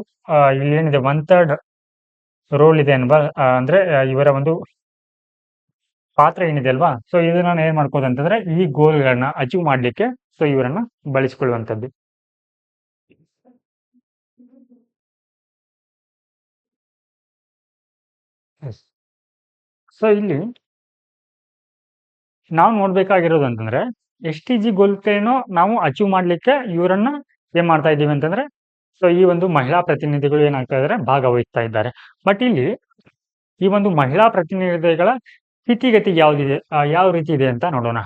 ಇಲ್ಲಿ ಏನಿದೆ 1/3 ರೋಲ್ ಇದೆ ಅಂದ್ರೆ ಇವರ ಒಂದು ಪಾತ್ರ ಏನಿದೆ ಅಲ್ವಾ, ಸೊ ಇದನ್ನ ಏನ್ ಮಾಡ್ಕೋದು ಅಂತಂದ್ರೆ ಈ ಗೋಲ್ಗಳನ್ನ ಅಚೀವ್ ಮಾಡ್ಲಿಕ್ಕೆ ಸೊ ಇವರನ್ನ ಬಳಸಿಕೊಳ್ಳುವಂಥದ್ದು. ಸೊ ಇಲ್ಲಿ ನಾವು ನೋಡ್ಬೇಕಾಗಿರೋದು ಅಂತಂದ್ರೆ SDG ಗೋಲ್ಗಳೇನೋ ನಾವು ಅಚೀವ್ ಮಾಡ್ಲಿಕ್ಕೆ ಇವರನ್ನ ಏನ್ ಮಾಡ್ತಾ ಇದ್ದೀವಿ ಅಂತಂದ್ರೆ, ಸೊ ಈ ಒಂದು ಮಹಿಳಾ ಪ್ರತಿನಿಧಿಗಳು ಏನಾಗ್ತಾ ಇದಾರೆ, ಭಾಗವಹಿಸ್ತಾ ಇದ್ದಾರೆ. ಬಟ್ ಇಲ್ಲಿ ಈ ಒಂದು ಮಹಿಳಾ ಪ್ರತಿನಿಧಿಗಳ ಸ್ಥಿತಿಗತಿ ಯಾವ್ದಿದೆ, ಯಾವ ರೀತಿ ಇದೆ ಅಂತ ನೋಡೋಣ.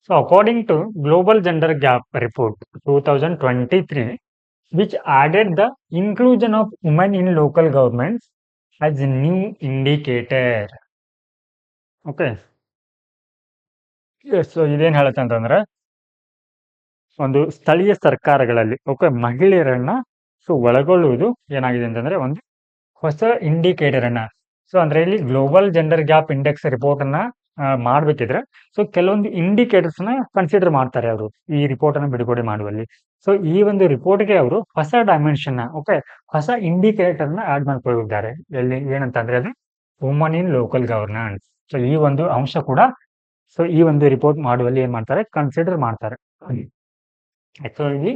So according to global gender gap report 2023, which added the inclusion of women in local governments as a new indicator. Okay. So ಇದೇನ್ ಹೇಳುತ್ತೆ ಅಂತಂದ್ರೆ, ಒಂದು ಸ್ಥಳೀಯ ಸರ್ಕಾರಗಳಲ್ಲಿ, ಓಕೆ, ಮಹಿಳೆಯರನ್ನ ಸೊ ಒಳಗೊಳ್ಳುವುದು ಏನಾಗಿದೆ ಅಂತಂದ್ರೆ ಒಂದು ಹೊಸ ಇಂಡಿಕೇಟರ್ ಅನ್ನ. ಸೊ ಅಂದ್ರೆ ಇಲ್ಲಿ global gender gap index report ಅನ್ನ ಮಾಡ್ಬೇಕಿದ್ರೆ ಸೊ ಕೆಲವೊಂದು ಇಂಡಿಕೇಟರ್ಸ್ ನ ಕನ್ಸಿಡರ್ ಮಾಡ್ತಾರೆ ಅವರು ಈ ರಿಪೋರ್ಟ್ ಅನ್ನು ಬಿಡುಗಡೆ ಮಾಡುವಲ್ಲಿ. ಸೊ ಈ ಒಂದು ರಿಪೋರ್ಟ್ಗೆ ಅವರು ಹೊಸ ಡೈಮೆನ್ಷನ್, ಓಕೆ, ಹೊಸ ಇಂಡಿಕೇಟರ್ ನ ಆಡ್ ಮಾಡ್ಕೊಂಡಿದ್ದಾರೆ. ಎಲ್ಲಿ ಏನಂತಂದ್ರೆ ಅದು woman in local governance. So ಈ ಒಂದು ಅಂಶ ಕೂಡ ಸೊ ಈ ಒಂದು ರಿಪೋರ್ಟ್ ಮಾಡುವಲ್ಲಿ ಏನ್ ಮಾಡ್ತಾರೆ, ಕನ್ಸಿಡರ್ ಮಾಡ್ತಾರೆ. ಸೊ ಇಲ್ಲಿ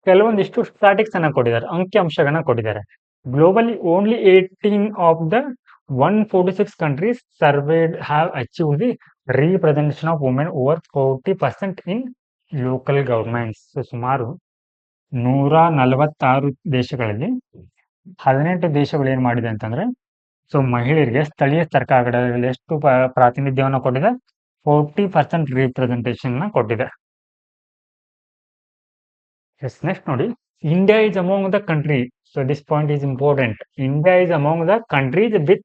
ಕೆಲವೊಂದಿಷ್ಟು ಸ್ಟ್ಯಾಟಿಕ್ಸ್ ಅನ್ನ ಕೊಟ್ಟಿದ್ದಾರೆ, ಅಂಕಿಅಂಶಗಳನ್ನ ಕೊಟ್ಟಿದ್ದಾರೆ. Globally only 18 of the 146 countries surveyed have achieved the representation of women over 40% in local governments. So ಸುಮಾರು 146 ದೇಶಗಳಲ್ಲಿ 18 ದೇಶಗಳು ಏನ್ ಮಾಡಿದೆ ಅಂತಂದ್ರೆ, ಸೊ ಮಹಿಳೆಯರಿಗೆ ಸ್ಥಳೀಯ ಸರ್ಕಾರಗಳಲ್ಲಿ ಎಷ್ಟು ಪ್ರಾತಿನಿಧ್ಯವನ್ನು ಕೊಟ್ಟಿದೆ, 40% ರಿಪ್ರೆಸೆಂಟೇಷನ್ ಕೊಟ್ಟಿದೆ. ಎಸ್. ನೆಕ್ಸ್ಟ್ ನೋಡಿ, India is among the country. So this point is important. India is among the countries with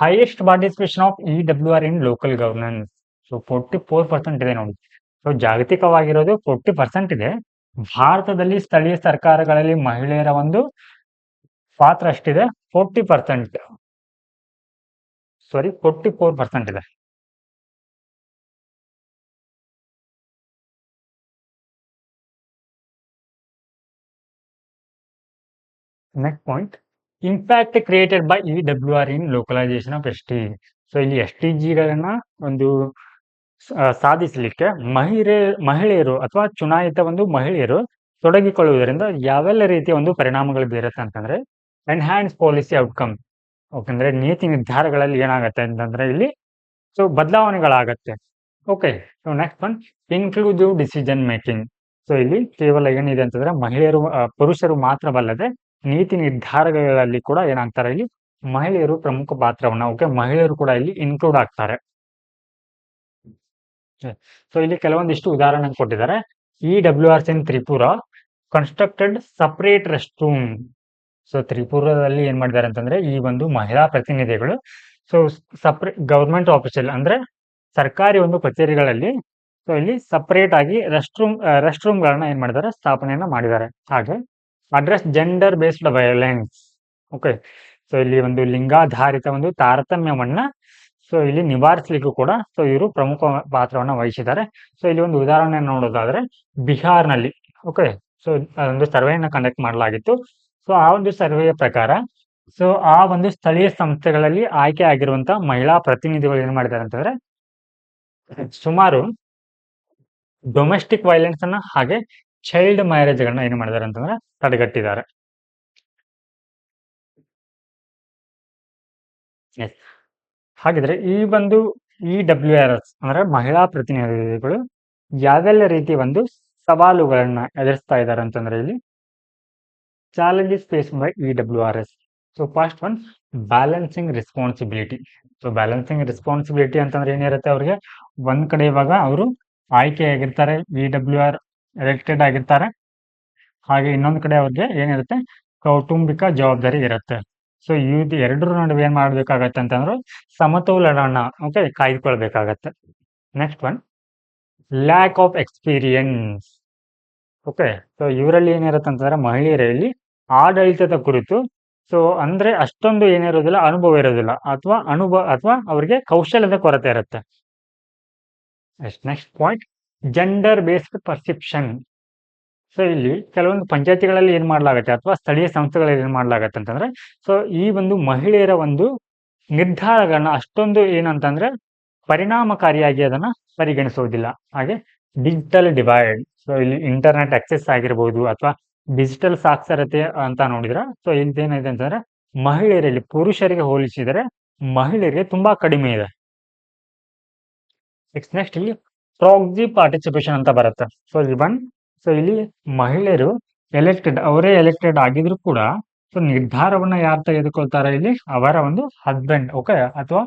highest participation of EWR in local governance. So 44% ಇದೆ ನೋಡಿ. ಸೊ ಜಾಗತಿಕವಾಗಿರೋದು 40% ಇದೆ. ಭಾರತದಲ್ಲಿ ಸ್ಥಳೀಯ ಸರ್ಕಾರಗಳಲ್ಲಿ ಮಹಿಳೆಯರ ಒಂದು ಪಾತ್ರ ಅಷ್ಟಿದೆ, 40%, ಸಾರಿ 44% ಇದೆ. Next point, impact created by EWR in localisation of SDG. So ಇಲ್ಲಿ SDGಗಳನ್ನ ಒಂದು ಸಾಧಿಸಲಿಕ್ಕೆ ಮಹಿಳೆಯರು ಅಥವಾ ಚುನಾಯಿತ ಒಂದು ಮಹಿಳೆಯರು ತೊಡಗಿಕೊಳ್ಳುವುದರಿಂದ ಯಾವೆಲ್ಲ ರೀತಿಯ ಒಂದು ಪರಿಣಾಮಗಳು ಬೀರುತ್ತೆ ಅಂತಂದ್ರೆ, ಎನ್ಹಾನ್ಸ್ ಪಾಲಿಸಿ ಔಟ್ಕಮ್, ಓಕೆ. ಅಂದ್ರೆ ನೀತಿ ನಿರ್ಧಾರಗಳಲ್ಲಿ ಏನಾಗತ್ತೆ ಅಂತಂದ್ರೆ ಇಲ್ಲಿ ಸೊ ಬದಲಾವಣೆಗಳಾಗತ್ತೆ. Okay. So next one inclusive decision making. So ಇಲ್ಲಿ ಕೇವಲ ಏನಿದೆ ಅಂತಂದ್ರೆ ಮಹಿಳೆಯರು ಪುರುಷರು ಮಾತ್ರವಲ್ಲದೆ ನೀತಿ ನಿರ್ಧಾರಗಳಲ್ಲಿ ಕೂಡ ಏನಾಗ್ತಾರೆ ಇಲ್ಲಿ ಮಹಿಳೆಯರು ಪ್ರಮುಖ ಪಾತ್ರವನ್ನ ಓಕೆ ಮಹಿಳೆಯರು ಕೂಡ ಇಲ್ಲಿ ಇನ್ಕ್ಲೂಡ್ ಆಗ್ತಾರೆ. ಸೊ ಇಲ್ಲಿ ಕೆಲವೊಂದಿಷ್ಟು ಉದಾಹರಣೆ ಕೊಟ್ಟಿದ್ದಾರೆ. EWRs in Tripura constructed separate rest room. So ತ್ರಿಪುರದಲ್ಲಿ ಏನ್ ಮಾಡಿದ್ದಾರೆ ಅಂತಂದ್ರೆ ಈ ಒಂದು ಮಹಿಳಾ ಪ್ರತಿನಿಧಿಗಳು ಸೊ ಸಪರೇಟ್ ಗವರ್ಮೆಂಟ್ ಆಫೀಸಲ್ಲಿ ಅಂದ್ರೆ ಸರ್ಕಾರಿ ಒಂದು ಕಚೇರಿಗಳಲ್ಲಿ ಸೊ ಇಲ್ಲಿ ಸಪರೇಟ್ ಆಗಿ ರೆಸ್ಟ್ ರೂಮ್ಗಳನ್ನ ಏನ್ ಮಾಡಿದ್ದಾರೆ ಸ್ಥಾಪನೆಯನ್ನ ಮಾಡಿದ್ದಾರೆ. ಹಾಗೆ address gender based violence. Okay. So ಇಲ್ಲಿ ಒಂದು ಲಿಂಗಾಧಾರಿತ ಒಂದು ತಾರತಮ್ಯವನ್ನ ಸೊ ಇಲ್ಲಿ ನಿವಾರಿಸಲಿಕ್ಕೂ ಕೂಡ ಸೊ ಇವರು ಪ್ರಮುಖ ಪಾತ್ರವನ್ನ ವಹಿಸಿದ್ದಾರೆ. ಸೊ ಇಲ್ಲಿ ಒಂದು ಉದಾಹರಣೆ ನೋಡೋದಾದ್ರೆ ಬಿಹಾರ್ನಲ್ಲಿ ಓಕೆ ಸೊ ಒಂದು ಸರ್ವೆಯನ್ನ ಕಂಡಕ್ಟ್ ಮಾಡಲಾಗಿತ್ತು. ಸೊ ಆ ಒಂದು ಸರ್ವೆಯ ಪ್ರಕಾರ ಸೊ ಆ ಒಂದು ಸ್ಥಳೀಯ ಸಂಸ್ಥೆಗಳಲ್ಲಿ ಆಯ್ಕೆ ಆಗಿರುವಂತಹ ಮಹಿಳಾ ಪ್ರತಿನಿಧಿಗಳು ಏನ್ ಮಾಡಿದ್ದಾರೆ ಅಂತಂದ್ರೆ ಸುಮಾರು ಡೊಮೆಸ್ಟಿಕ್ ವೈಲೆನ್ಸ್ ಅನ್ನ ಹಾಗೆ ಚೈಲ್ಡ್ ಮ್ಯಾರೇಜ್ ಗಳನ್ನ ಏನ್ ಮಾಡಿದ್ದಾರೆ ಅಂತಂದ್ರೆ ತಡೆಗಟ್ಟಿದ್ದಾರೆ. ಹಾಗಿದ್ರೆ ಈ ಒಂದು EWRs ಅಂದ್ರೆ ಮಹಿಳಾ ಪ್ರತಿನಿಧಿಗಳು ಯಾವೆಲ್ಲ ರೀತಿ ಒಂದು ಸವಾಲುಗಳನ್ನ ಎದುರಿಸ್ತಾ ಇದ್ದಾರೆ ಅಂತಂದ್ರೆ ಇಲ್ಲಿ challenges face by EWRs. So first one balancing responsibility. So balancing responsibility ಅಂತಂದ್ರೆ ಏನಿರುತ್ತೆ ಅವ್ರಿಗೆ ಒಂದ್ ಕಡೆ ಇವಾಗ ಅವರು ಆಯ್ಕೆ ಆಗಿರ್ತಾರೆ, EWR ಎಲೆಕ್ಟೆಡ್ ಆಗಿರ್ತಾರೆ, ಹಾಗೆ ಇನ್ನೊಂದ್ ಕಡೆ ಅವ್ರಿಗೆ ಏನಿರುತ್ತೆ ಕೌಟುಂಬಿಕ ಜವಾಬ್ದಾರಿ ಇರುತ್ತೆ. ಸೊ ಇದು ಎರಡರ ನಡುವೆ ಏನ್ ಮಾಡ್ಬೇಕಾಗತ್ತೆ ಅಂತಂದ್ರೆ ಸಮತೋಲನ ಓಕೆ ಕಾಯ್ದುಕೊಳ್ಬೇಕಾಗತ್ತೆ. Next one lack of experience. Okay. So ಇವರಲ್ಲಿ ಏನಿರುತ್ತೆ ಅಂತಂದ್ರೆ ಮಹಿಳೆಯರಲ್ಲಿ ಆಡಳಿತದ ಕುರಿತು ಸೊ ಅಂದ್ರೆ ಅಷ್ಟೊಂದು ಏನಿರೋದಿಲ್ಲ, ಅನುಭವ ಇರೋದಿಲ್ಲ ಅಥವಾ ಅವರಿಗೆ ಕೌಶಲ್ಯದ ಕೊರತೆ ಇರುತ್ತೆ. Next point gender based perception. So ಇಲ್ಲಿ ಕೆಲವೊಂದು ಪಂಚಾಯತಿಗಳಲ್ಲಿ ಏನ್ ಮಾಡ್ಲಾಗತ್ತೆ ಅಥವಾ ಸ್ಥಳೀಯ ಸಂಸ್ಥೆಗಳಲ್ಲಿ ಏನ್ ಮಾಡ್ಲಾಗತ್ತೆ ಅಂತಂದ್ರೆ ಸೊ ಈ ಒಂದು ಮಹಿಳೆಯರ ಒಂದು ನಿರ್ಧಾರಗಳನ್ನ ಅಷ್ಟೊಂದು ಏನಂತಂದ್ರೆ ಪರಿಣಾಮಕಾರಿಯಾಗಿ ಅದನ್ನ ಪರಿಗಣಿಸುವುದಿಲ್ಲ. ಹಾಗೆ ಡಿಜಿಟಲ್ ಡಿವೈಡ್. ಸೊ ಇಲ್ಲಿ ಇಂಟರ್ನೆಟ್ ಆಕ್ಸೆಸ್ ಆಗಿರ್ಬೋದು ಅಥವಾ ಡಿಜಿಟಲ್ ಸಾಕ್ಷರತೆ ಅಂತ ನೋಡಿದ್ರೆ ಸೊ ಇಲ್ಲಿ ಏನಿದೆ ಅಂತಂದ್ರೆ ಮಹಿಳೆಯರಲ್ಲಿ ಪುರುಷರಿಗೆ ಹೋಲಿಸಿದರೆ ಮಹಿಳೆಯರಿಗೆ ತುಂಬಾ ಕಡಿಮೆ ಇದೆ. ನೆಕ್ಸ್ಟ್ ಇಲ್ಲಿ ಪ್ರಾಕ್ಸಿ ಪಾರ್ಟಿಸಿಪೇಷನ್ ಅಂತ ಬರುತ್ತೆ. ಸೊ ಇಲ್ಲಿ ಮಹಿಳೆಯರು ಅವರೇ ಎಲೆಕ್ಟೆಡ್ ಆಗಿದ್ರು ಕೂಡ ಸೊ ನಿರ್ಧಾರವನ್ನ ಯಾರು ತೆಗೆದುಕೊಳ್ತಾರೆ ಇಲ್ಲಿ ಅವರ ಒಂದು ಹಸ್ಬೆಂಡ್ ಓಕೆ ಅಥವಾ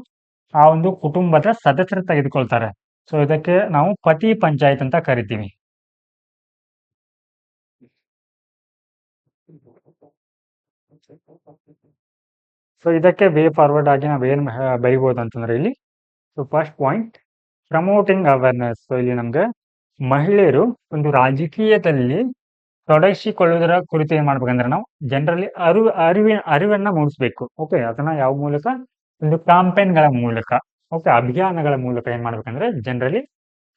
ಆ ಒಂದು ಕುಟುಂಬದ ಸದಸ್ಯರು ತೆಗೆದುಕೊಳ್ತಾರೆ. ಸೊ ಇದಕ್ಕೆ ನಾವು ಪತಿ ಪಂಚಾಯತ್ ಅಂತ ಕರಿತೀವಿ. ಸೊ ಇದಕ್ಕೆ ವೇ ಫಾರ್ವರ್ಡ್ ಆಗಿ ನಾವೇನ್ ಬರೀಬಹುದು ಅಂತಂದ್ರೆ ಇಲ್ಲಿ so first point promoting awareness. So ಇಲ್ಲಿ ನಮ್ಗೆ ಮಹಿಳೆಯರು ಒಂದು ರಾಜಕೀಯದಲ್ಲಿ ತೊಡಗಿಸಿಕೊಳ್ಳುವುದರ ಕುರಿತು ಏನ್ ಮಾಡ್ಬೇಕಂದ್ರೆ ನಾವು ಜನರಲ್ಲಿ ಅರಿವನ್ನ ಮೂಡಿಸ್ಬೇಕು. ಓಕೆ. ಅದನ್ನ ಯಾವ ಮೂಲಕ ಒಂದು ಕ್ಯಾಂಪೇನ್ಗಳ ಮೂಲಕ ಓಕೆ ಅಭಿಯಾನಗಳ ಮೂಲಕ ಏನ್ ಮಾಡ್ಬೇಕಂದ್ರೆ ಜನರಲ್ಲಿ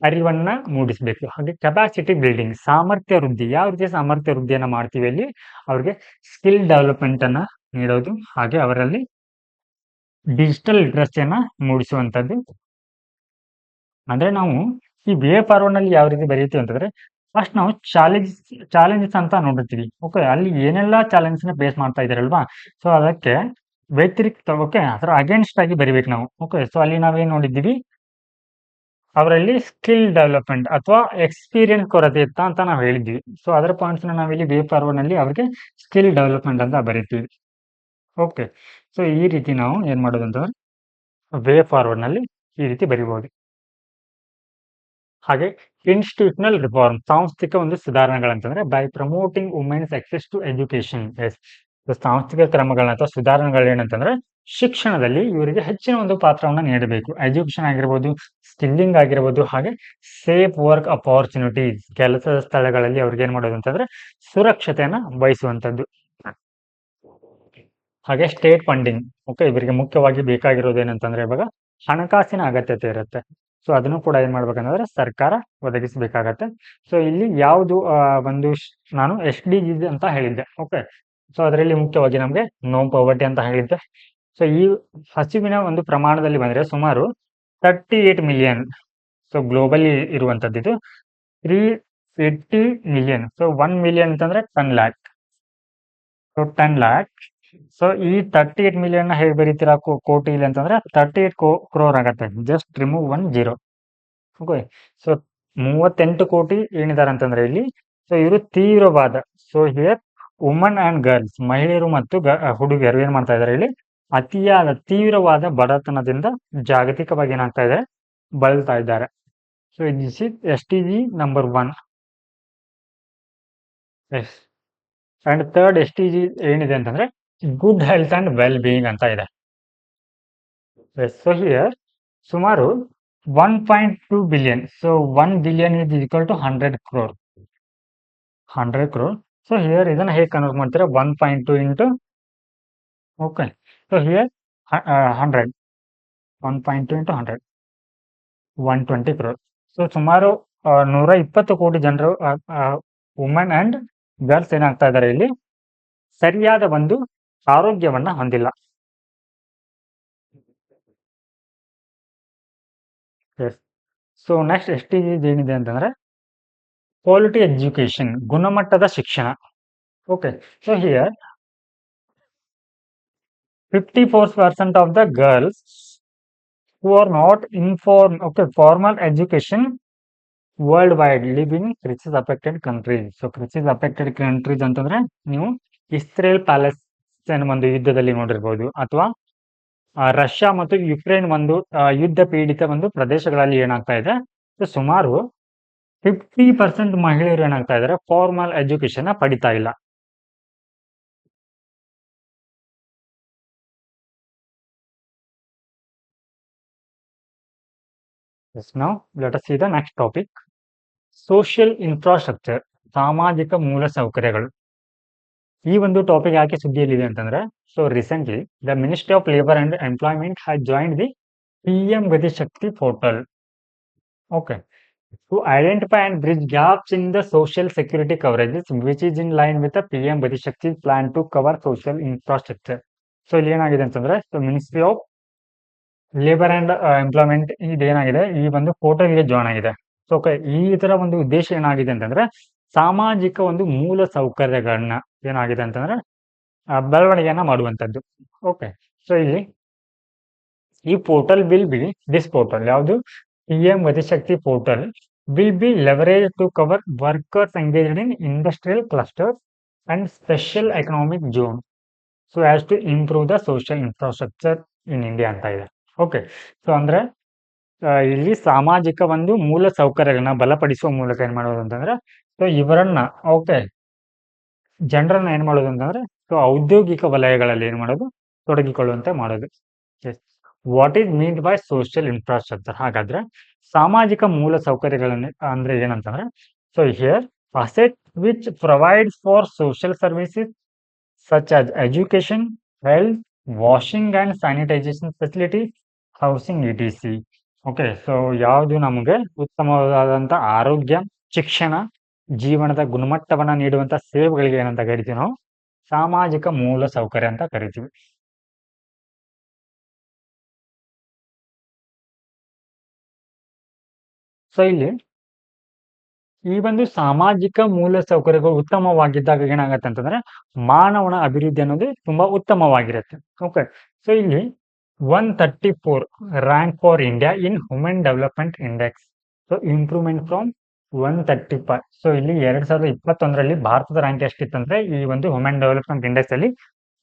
ಅರಿವನ್ನ ಮೂಡಿಸ್ಬೇಕು. ಹಾಗೆ ಕೆಪಾಸಿಟಿ ಬಿಲ್ಡಿಂಗ್ ಸಾಮರ್ಥ್ಯ ವೃದ್ಧಿ. ಯಾವ ರೀತಿ ಸಾಮರ್ಥ್ಯ ವೃದ್ಧಿಯನ್ನ ಮಾಡ್ತೀವಿ ಅಲ್ಲಿ ಅವ್ರಿಗೆ ಸ್ಕಿಲ್ ಡೆವಲಪ್ಮೆಂಟ್ ಅನ್ನ ನೀಡೋದು, ಹಾಗೆ ಅವರಲ್ಲಿ ಡಿಜಿಟಲ್ ಲಿಟ್ರಸಿಯನ್ನ ಮೂಡಿಸುವಂತದ್ದು. ಅಂದ್ರೆ ನಾವು ಈ ವೇ ಫಾರ್ವರ್ಡ್ ನಲ್ಲಿ ಯಾವ ರೀತಿ ಬರೀತೀವಿ ಅಂತಂದ್ರೆ ಫಸ್ಟ್ ನಾವು ಚಾಲೆಂಜಸ್ ಅಂತ ನೋಡಿರ್ತೀವಿ. ಓಕೆ. ಅಲ್ಲಿ ಏನೆಲ್ಲ ಚಾಲೆಂಜ್ ನ ಫೇಸ್ ಮಾಡ್ತಾ ಇದಾರಲ್ವಾ ಸೊ ಅದಕ್ಕೆ ವ್ಯತಿರಿಕ್ತ ಓಕೆ ಅದರ ಅಗೇನ್ಸ್ಟ್ ಆಗಿ ಬರಿಬೇಕು ನಾವು. ಓಕೆ. ಸೊ ಅಲ್ಲಿ ನಾವೇನ್ ನೋಡಿದ್ದೀವಿ ಅವರಲ್ಲಿ ಸ್ಕಿಲ್ ಡೆವಲಪ್ಮೆಂಟ್ ಅಥವಾ ಎಕ್ಸ್ಪೀರಿಯನ್ಸ್ ಕೊರತೆ ಇತ್ತ ಅಂತ ನಾವು ಹೇಳಿದ್ವಿ. ಸೊ ಅದರ ಪಾಯಿಂಟ್ಸ್ ನಾವಿಲ್ಲಿ ವೇ ಫಾರ್ವರ್ಡ್ ನಲ್ಲಿ ಅವ್ರಿಗೆ ಸ್ಕಿಲ್ ಡೆವಲಪ್ಮೆಂಟ್ ಅಂತ ಬರೀತೀವಿ. ಓಕೆ. ಸೊ ಈ ರೀತಿ ನಾವು ಏನ್ ಮಾಡೋದು ಅಂತಂದ್ರೆ ವೇ ಫಾರ್ವರ್ಡ್ ನಲ್ಲಿ ಈ ರೀತಿ ಬರಿಬಹುದು. ಹಾಗೆ ಇನ್ಸ್ಟಿಟ್ಯೂಷನಲ್ ರಿಫಾರ್ಮ್ ಸಾಂಸ್ಥಿಕ ಒಂದು ಸುಧಾರಣೆಗಳಂತಂದ್ರೆ by promoting women's access to education. ಸಾಂಸ್ಥಿಕ ಕ್ರಮಗಳನ್ನ ಅಥವಾ ಸುಧಾರಣೆಗಳು ಏನಂತಂದ್ರೆ ಶಿಕ್ಷಣದಲ್ಲಿ ಇವರಿಗೆ ಹೆಚ್ಚಿನ ಒಂದು ಪಾತ್ರವನ್ನ ನೀಡಬೇಕು. ಎಜುಕೇಶನ್ ಆಗಿರ್ಬೋದು, ಸ್ಕಿಲ್ಲಿಂಗ್ ಆಗಿರ್ಬೋದು, ಹಾಗೆ ಸೇಫ್ ವರ್ಕ್ ಅಪಾರ್ಚುನಿಟೀಸ್ ಕೆಲಸದ ಸ್ಥಳಗಳಲ್ಲಿ ಅವ್ರಿಗೆ ಏನ್ ಮಾಡೋದು ಅಂತಂದ್ರೆ ಸುರಕ್ಷತೆಯನ್ನ ಬಯಸುವಂತದ್ದು. ಹಾಗೆ ಸ್ಟೇಟ್ ಫಂಡಿಂಗ್. ಓಕೆ. ಇವರಿಗೆ ಮುಖ್ಯವಾಗಿ ಬೇಕಾಗಿರೋದು ಏನಂತಂದ್ರೆ ಇವಾಗ ಹಣಕಾಸಿನ ಅಗತ್ಯತೆ ಇರುತ್ತೆ. ಸೊ ಅದನ್ನು ಕೂಡ ಏನ್ ಮಾಡ್ಬೇಕಂದ್ರೆ ಸರ್ಕಾರ ಒದಗಿಸಬೇಕಾಗತ್ತೆ. ಸೊ ಇಲ್ಲಿ ಯಾವುದು ಒಂದು ನಾನು SDG ಅಂತ ಹೇಳಿದ್ದೆ. ಓಕೆ. ಸೊ ಅದರಲ್ಲಿ ಮುಖ್ಯವಾಗಿ ನಮ್ಗೆ ನೋ ಪವರ್ಟಿ ಅಂತ ಹೇಳಿದ್ದೆ. ಸೊ ಈ ಹಸಿವಿನ ಒಂದು ಪ್ರಮಾಣದಲ್ಲಿ ಬಂದ್ರೆ ಸುಮಾರು 38 ಮಿಲಿಯನ್. ಸೊ ಗ್ಲೋಬಲಿ ಇರುವಂತದ್ದು ಇದು 380 ಮಿಲಿಯನ್. ಸೊ 1 ಮಿಲಿಯನ್ ಅಂತಂದ್ರೆ 10 ಲ್ಯಾಕ್. ಸೊ 10 ಲ್ಯಾಕ್ ಸೊ ಈ 38 ಮಿಲಿಯನ್ ಹೇಗೆ ಬರೀತೀರಾ ಕೋಟಿಲಿ ಅಂತಂದ್ರೆ 38 ಕ್ರೋರ್ ಆಗತ್ತೆ. Just remove 1 0. ಓಕೆ. ಸೊ 38 ಕೋಟಿ ಏನಿದ್ದಾರೆ ಅಂತಂದ್ರೆ ಇಲ್ಲಿ, ಸೊ ಇವರು ತೀವ್ರವಾದ, so here woman and girls, ಮಹಿಳೆಯರು ಮತ್ತು ಹುಡುಗಿಯರು ಏನ್ ಮಾಡ್ತಾ ಇದಾರೆ ಇಲ್ಲಿ, ಅತಿಯಾದ ತೀವ್ರವಾದ ಬಡತನದಿಂದ ಜಾಗತಿಕವಾಗಿ ಏನಾಗ್ತಾ ಇದೆ, ಬಳಲ್ತಾ ಇದ್ದಾರೆ. So this is SDG number 1. Yes. And third SDG ಏನಿದೆ ಅಂತಂದ್ರೆ good health and well being ಅಂತ ಇದೆ. ಸೊ ಹಿಯರ್ ಸುಮಾರು 1.2 billion. So 1 billion is equal to 100 crore. 100 crore. So here ಇದನ್ನ ಹೇಗೆ ಕನ್ವರ್ಟ್ ಮಾಡ್ತೀರಾ, 1.2 into, okay. So here 100, 1.2 into 100, 120 crore. So ಸುಮಾರು 120 ಕೋಟಿ ಜನರು ವುಮನ್ ಅಂಡ್ ಗರ್ಲ್ಸ್ ಏನಾಗ್ತಾ ಇದ್ದಾರೆ ಇಲ್ಲಿ, ಸರಿಯಾದ ಒಂದು ಆರೋಗ್ಯವನ್ನ ಹೊಂದಿಲ್ಲ. ಎಸ್. ಸೊ ನೆಕ್ಸ್ಟ್ SDG ಏನಿದೆ ಅಂತಂದ್ರೆ ಕ್ವಾಲಿಟಿ ಎಜುಕೇಶನ್, ಗುಣಮಟ್ಟದ ಶಿಕ್ಷಣ. Okay. So here 54% of the girls who are not informed, okay, formal education worldwide live in crisis affected countries. So crisis affected countries ಅಂತಂದ್ರೆ ನೀವು ಇಸ್ರೇಲ್ ಪ್ಯಾಲೆಸ್ತೈನ್ ಒಂದು ಯುದ್ಧದಲ್ಲಿ ನೋಡಿರ್ಬೋದು, ಅಥವಾ ರಷ್ಯಾ ಮತ್ತು ಯುಕ್ರೇನ್ ಒಂದು ಯುದ್ಧ ಪೀಡಿತ ಒಂದು ಪ್ರದೇಶಗಳಲ್ಲಿ ಏನಾಗ್ತಾ ಇದೆ, ಸೊ ಸುಮಾರು 50% ಮಹಿಳೆಯರು ಏನಾಗ್ತಾ ಇದ್ದಾರೆ, ಫಾರ್ಮಲ್ ಎಜುಕೇಶನ್ ಪಡಿತಾ ಇಲ್ಲ. Yes, now let us see the next topic. Social infrastructure, ಸಾಮಾಜಿಕ ಮೂಲ ಸೌಕರ್ಯಗಳು. ಈ ಒಂದು ಟಾಪಿಕ್ ಯಾಕೆ ಸುದ್ದಿಯಲ್ಲಿದೆ ಅಂತಂದ್ರೆ, so recently the ministry of labour and employment has joined the PM Gati Shakti portal. Okay. To identify and bridge gaps in the social security coverages which is in line with the PM Gati Shakti plan to cover social infrastructure. So ಇಲ್ಲಿ ಏನಾಗಿದೆ ಅಂತಂದ್ರೆ, so ministry of labour and employment ಇದೇನಾಗಿದೆ, ಈ ಒಂದು ಪೋರ್ಟಲ್ಗೆ join ಆಗಿದೆ. So okay, ಈ ತರ ಒಂದು ಉದ್ದೇಶ ಏನಾಗಿದೆ ಅಂತಂದ್ರೆ, ಸಾಮಾಜಿಕ ಒಂದು ಮೂಲ ಸೌಕರ್ಯಗಳನ್ನ ಏನಾಗಿದೆ ಅಂತಂದ್ರೆ ಬೆಳವಣಿಗೆಯನ್ನ ಮಾಡುವಂತದ್ದು. ಓಕೆ. ಸೊ ಇಲ್ಲಿ ಈ portal will be, this portal ಯಾವುದು, PM Gati Shakti portal will be leverage to cover workers engaged in industrial clusters and special economic zone, so as to improve the social infrastructure in India ಅಂತ ಇದೆ. Okay. So ಅಂದ್ರೆ ಇಲ್ಲಿ ಸಾಮಾಜಿಕ ಒಂದು ಮೂಲ ಸೌಕರ್ಯಗಳನ್ನ ಬಲಪಡಿಸುವ ಮೂಲಕ ಏನ್ ಮಾಡೋದು ಅಂತಂದ್ರೆ, ಸೊ ಇವರನ್ನ, ಓಕೆ, ಜನರನ್ನ ಏನ್ ಮಾಡೋದು ಅಂತಂದ್ರೆ, ಸೊ ಔದ್ಯೋಗಿಕ ವಲಯಗಳಲ್ಲಿ ಏನ್ ಮಾಡೋದು, ತೊಡಗಿಕೊಳ್ಳುವಂತೆ ಮಾಡೋದು. What is meant by social infrastructure? ಹಾಗಾದ್ರೆ ಸಾಮಾಜಿಕ ಮೂಲ ಸೌಕರ್ಯಗಳನ್ನ ಅಂದ್ರೆ ಏನಂತಂದ್ರೆ, so here asset which provides for social services such as education, health, washing and sanitisation facility, housing ETC. Okay. So ಯಾವುದು ನಮಗೆ ಉತ್ತಮವಾದಂತ ಆರೋಗ್ಯ, ಶಿಕ್ಷಣ, ಜೀವನದ ಗುಣಮಟ್ಟವನ್ನ ನೀಡುವಂತ ಸೇವೆಗಳಿಗೆ ಏನಂತ ಕರಿತೀವಿ ನಾವು, ಸಾಮಾಜಿಕ ಮೂಲ ಸೌಕರ್ಯ ಅಂತ ಕರಿತೀವಿ. ಸೊ ಇಲ್ಲಿ ಈ ಒಂದು ಸಾಮಾಜಿಕ ಮೂಲ ಸೌಕರ್ಯಗಳು ಉತ್ತಮವಾಗಿದ್ದಾಗ ಏನಾಗತ್ತೆ ಅಂತಂದ್ರೆ, ಮಾನವನ ಅಭಿವೃದ್ಧಿ ಅನ್ನೋದು ತುಂಬಾ ಉತ್ತಮವಾಗಿರುತ್ತೆ. ಓಕೆ. ಸೊ ಇಲ್ಲಿ 134 rank for India in human development index. So improvement from 135. So ಇಲ್ಲಿ 2021ರಲ್ಲಿ ಭಾರತದ ರ್ಯಾಂಕ್ ಎಷ್ಟಿತ್ತಂದ್ರೆ, ಈ ಒಂದು ಹ್ಯೂಮನ್ ಡೆವಲಪ್ಮೆಂಟ್ ಇಂಡೆಕ್ಸ್ ಅಲ್ಲಿ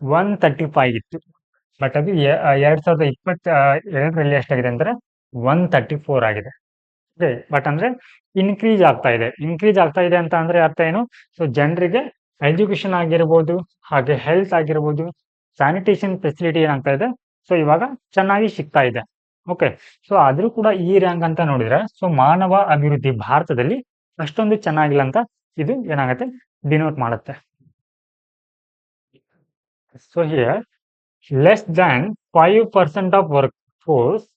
135 ಇತ್ತು. ಬಟ್ ಅದು 2022ರಲ್ಲಿ ಎಷ್ಟಾಗಿದೆ ಅಂದ್ರೆ 134 ಆಗಿದೆ. ಬಟ್ ಅಂದ್ರೆ ಇನ್ಕ್ರೀಸ್ ಆಗ್ತಾ ಇದೆ. ಇನ್ಕ್ರೀಸ್ ಆಗ್ತಾ ಇದೆ ಅಂತ ಅಂದ್ರೆ ಅರ್ಥ ಏನು, ಸೊ ಜನರಿಗೆ ಎಜುಕೇಶನ್ ಆಗಿರ್ಬೋದು, ಹಾಗೆ ಹೆಲ್ತ್ ಆಗಿರ್ಬೋದು, ಸ್ಯಾನಿಟೇಷನ್ ಫೆಸಿಲಿಟಿ ಏನಾಗ್ತಾ ಇದೆ, ಸೊ ಇವಾಗ ಚೆನ್ನಾಗಿ ಸಿಗ್ತಾ ಇದೆ. ಓಕೆ. ಸೊ ಆದ್ರೂ ಕೂಡ ಈ ರ್ಯಾಂಕ್ ಅಂತ ನೋಡಿದ್ರೆ, ಸೊ ಮಾನವ ಅಭಿವೃದ್ಧಿ ಭಾರತದಲ್ಲಿ ಅಷ್ಟೊಂದು ಚೆನ್ನಾಗಿಲ್ಲ ಅಂತ ಇದು ಏನಾಗುತ್ತೆ, ಡಿನೋಟ್ ಮಾಡುತ್ತೆ. So here less than 5% of work force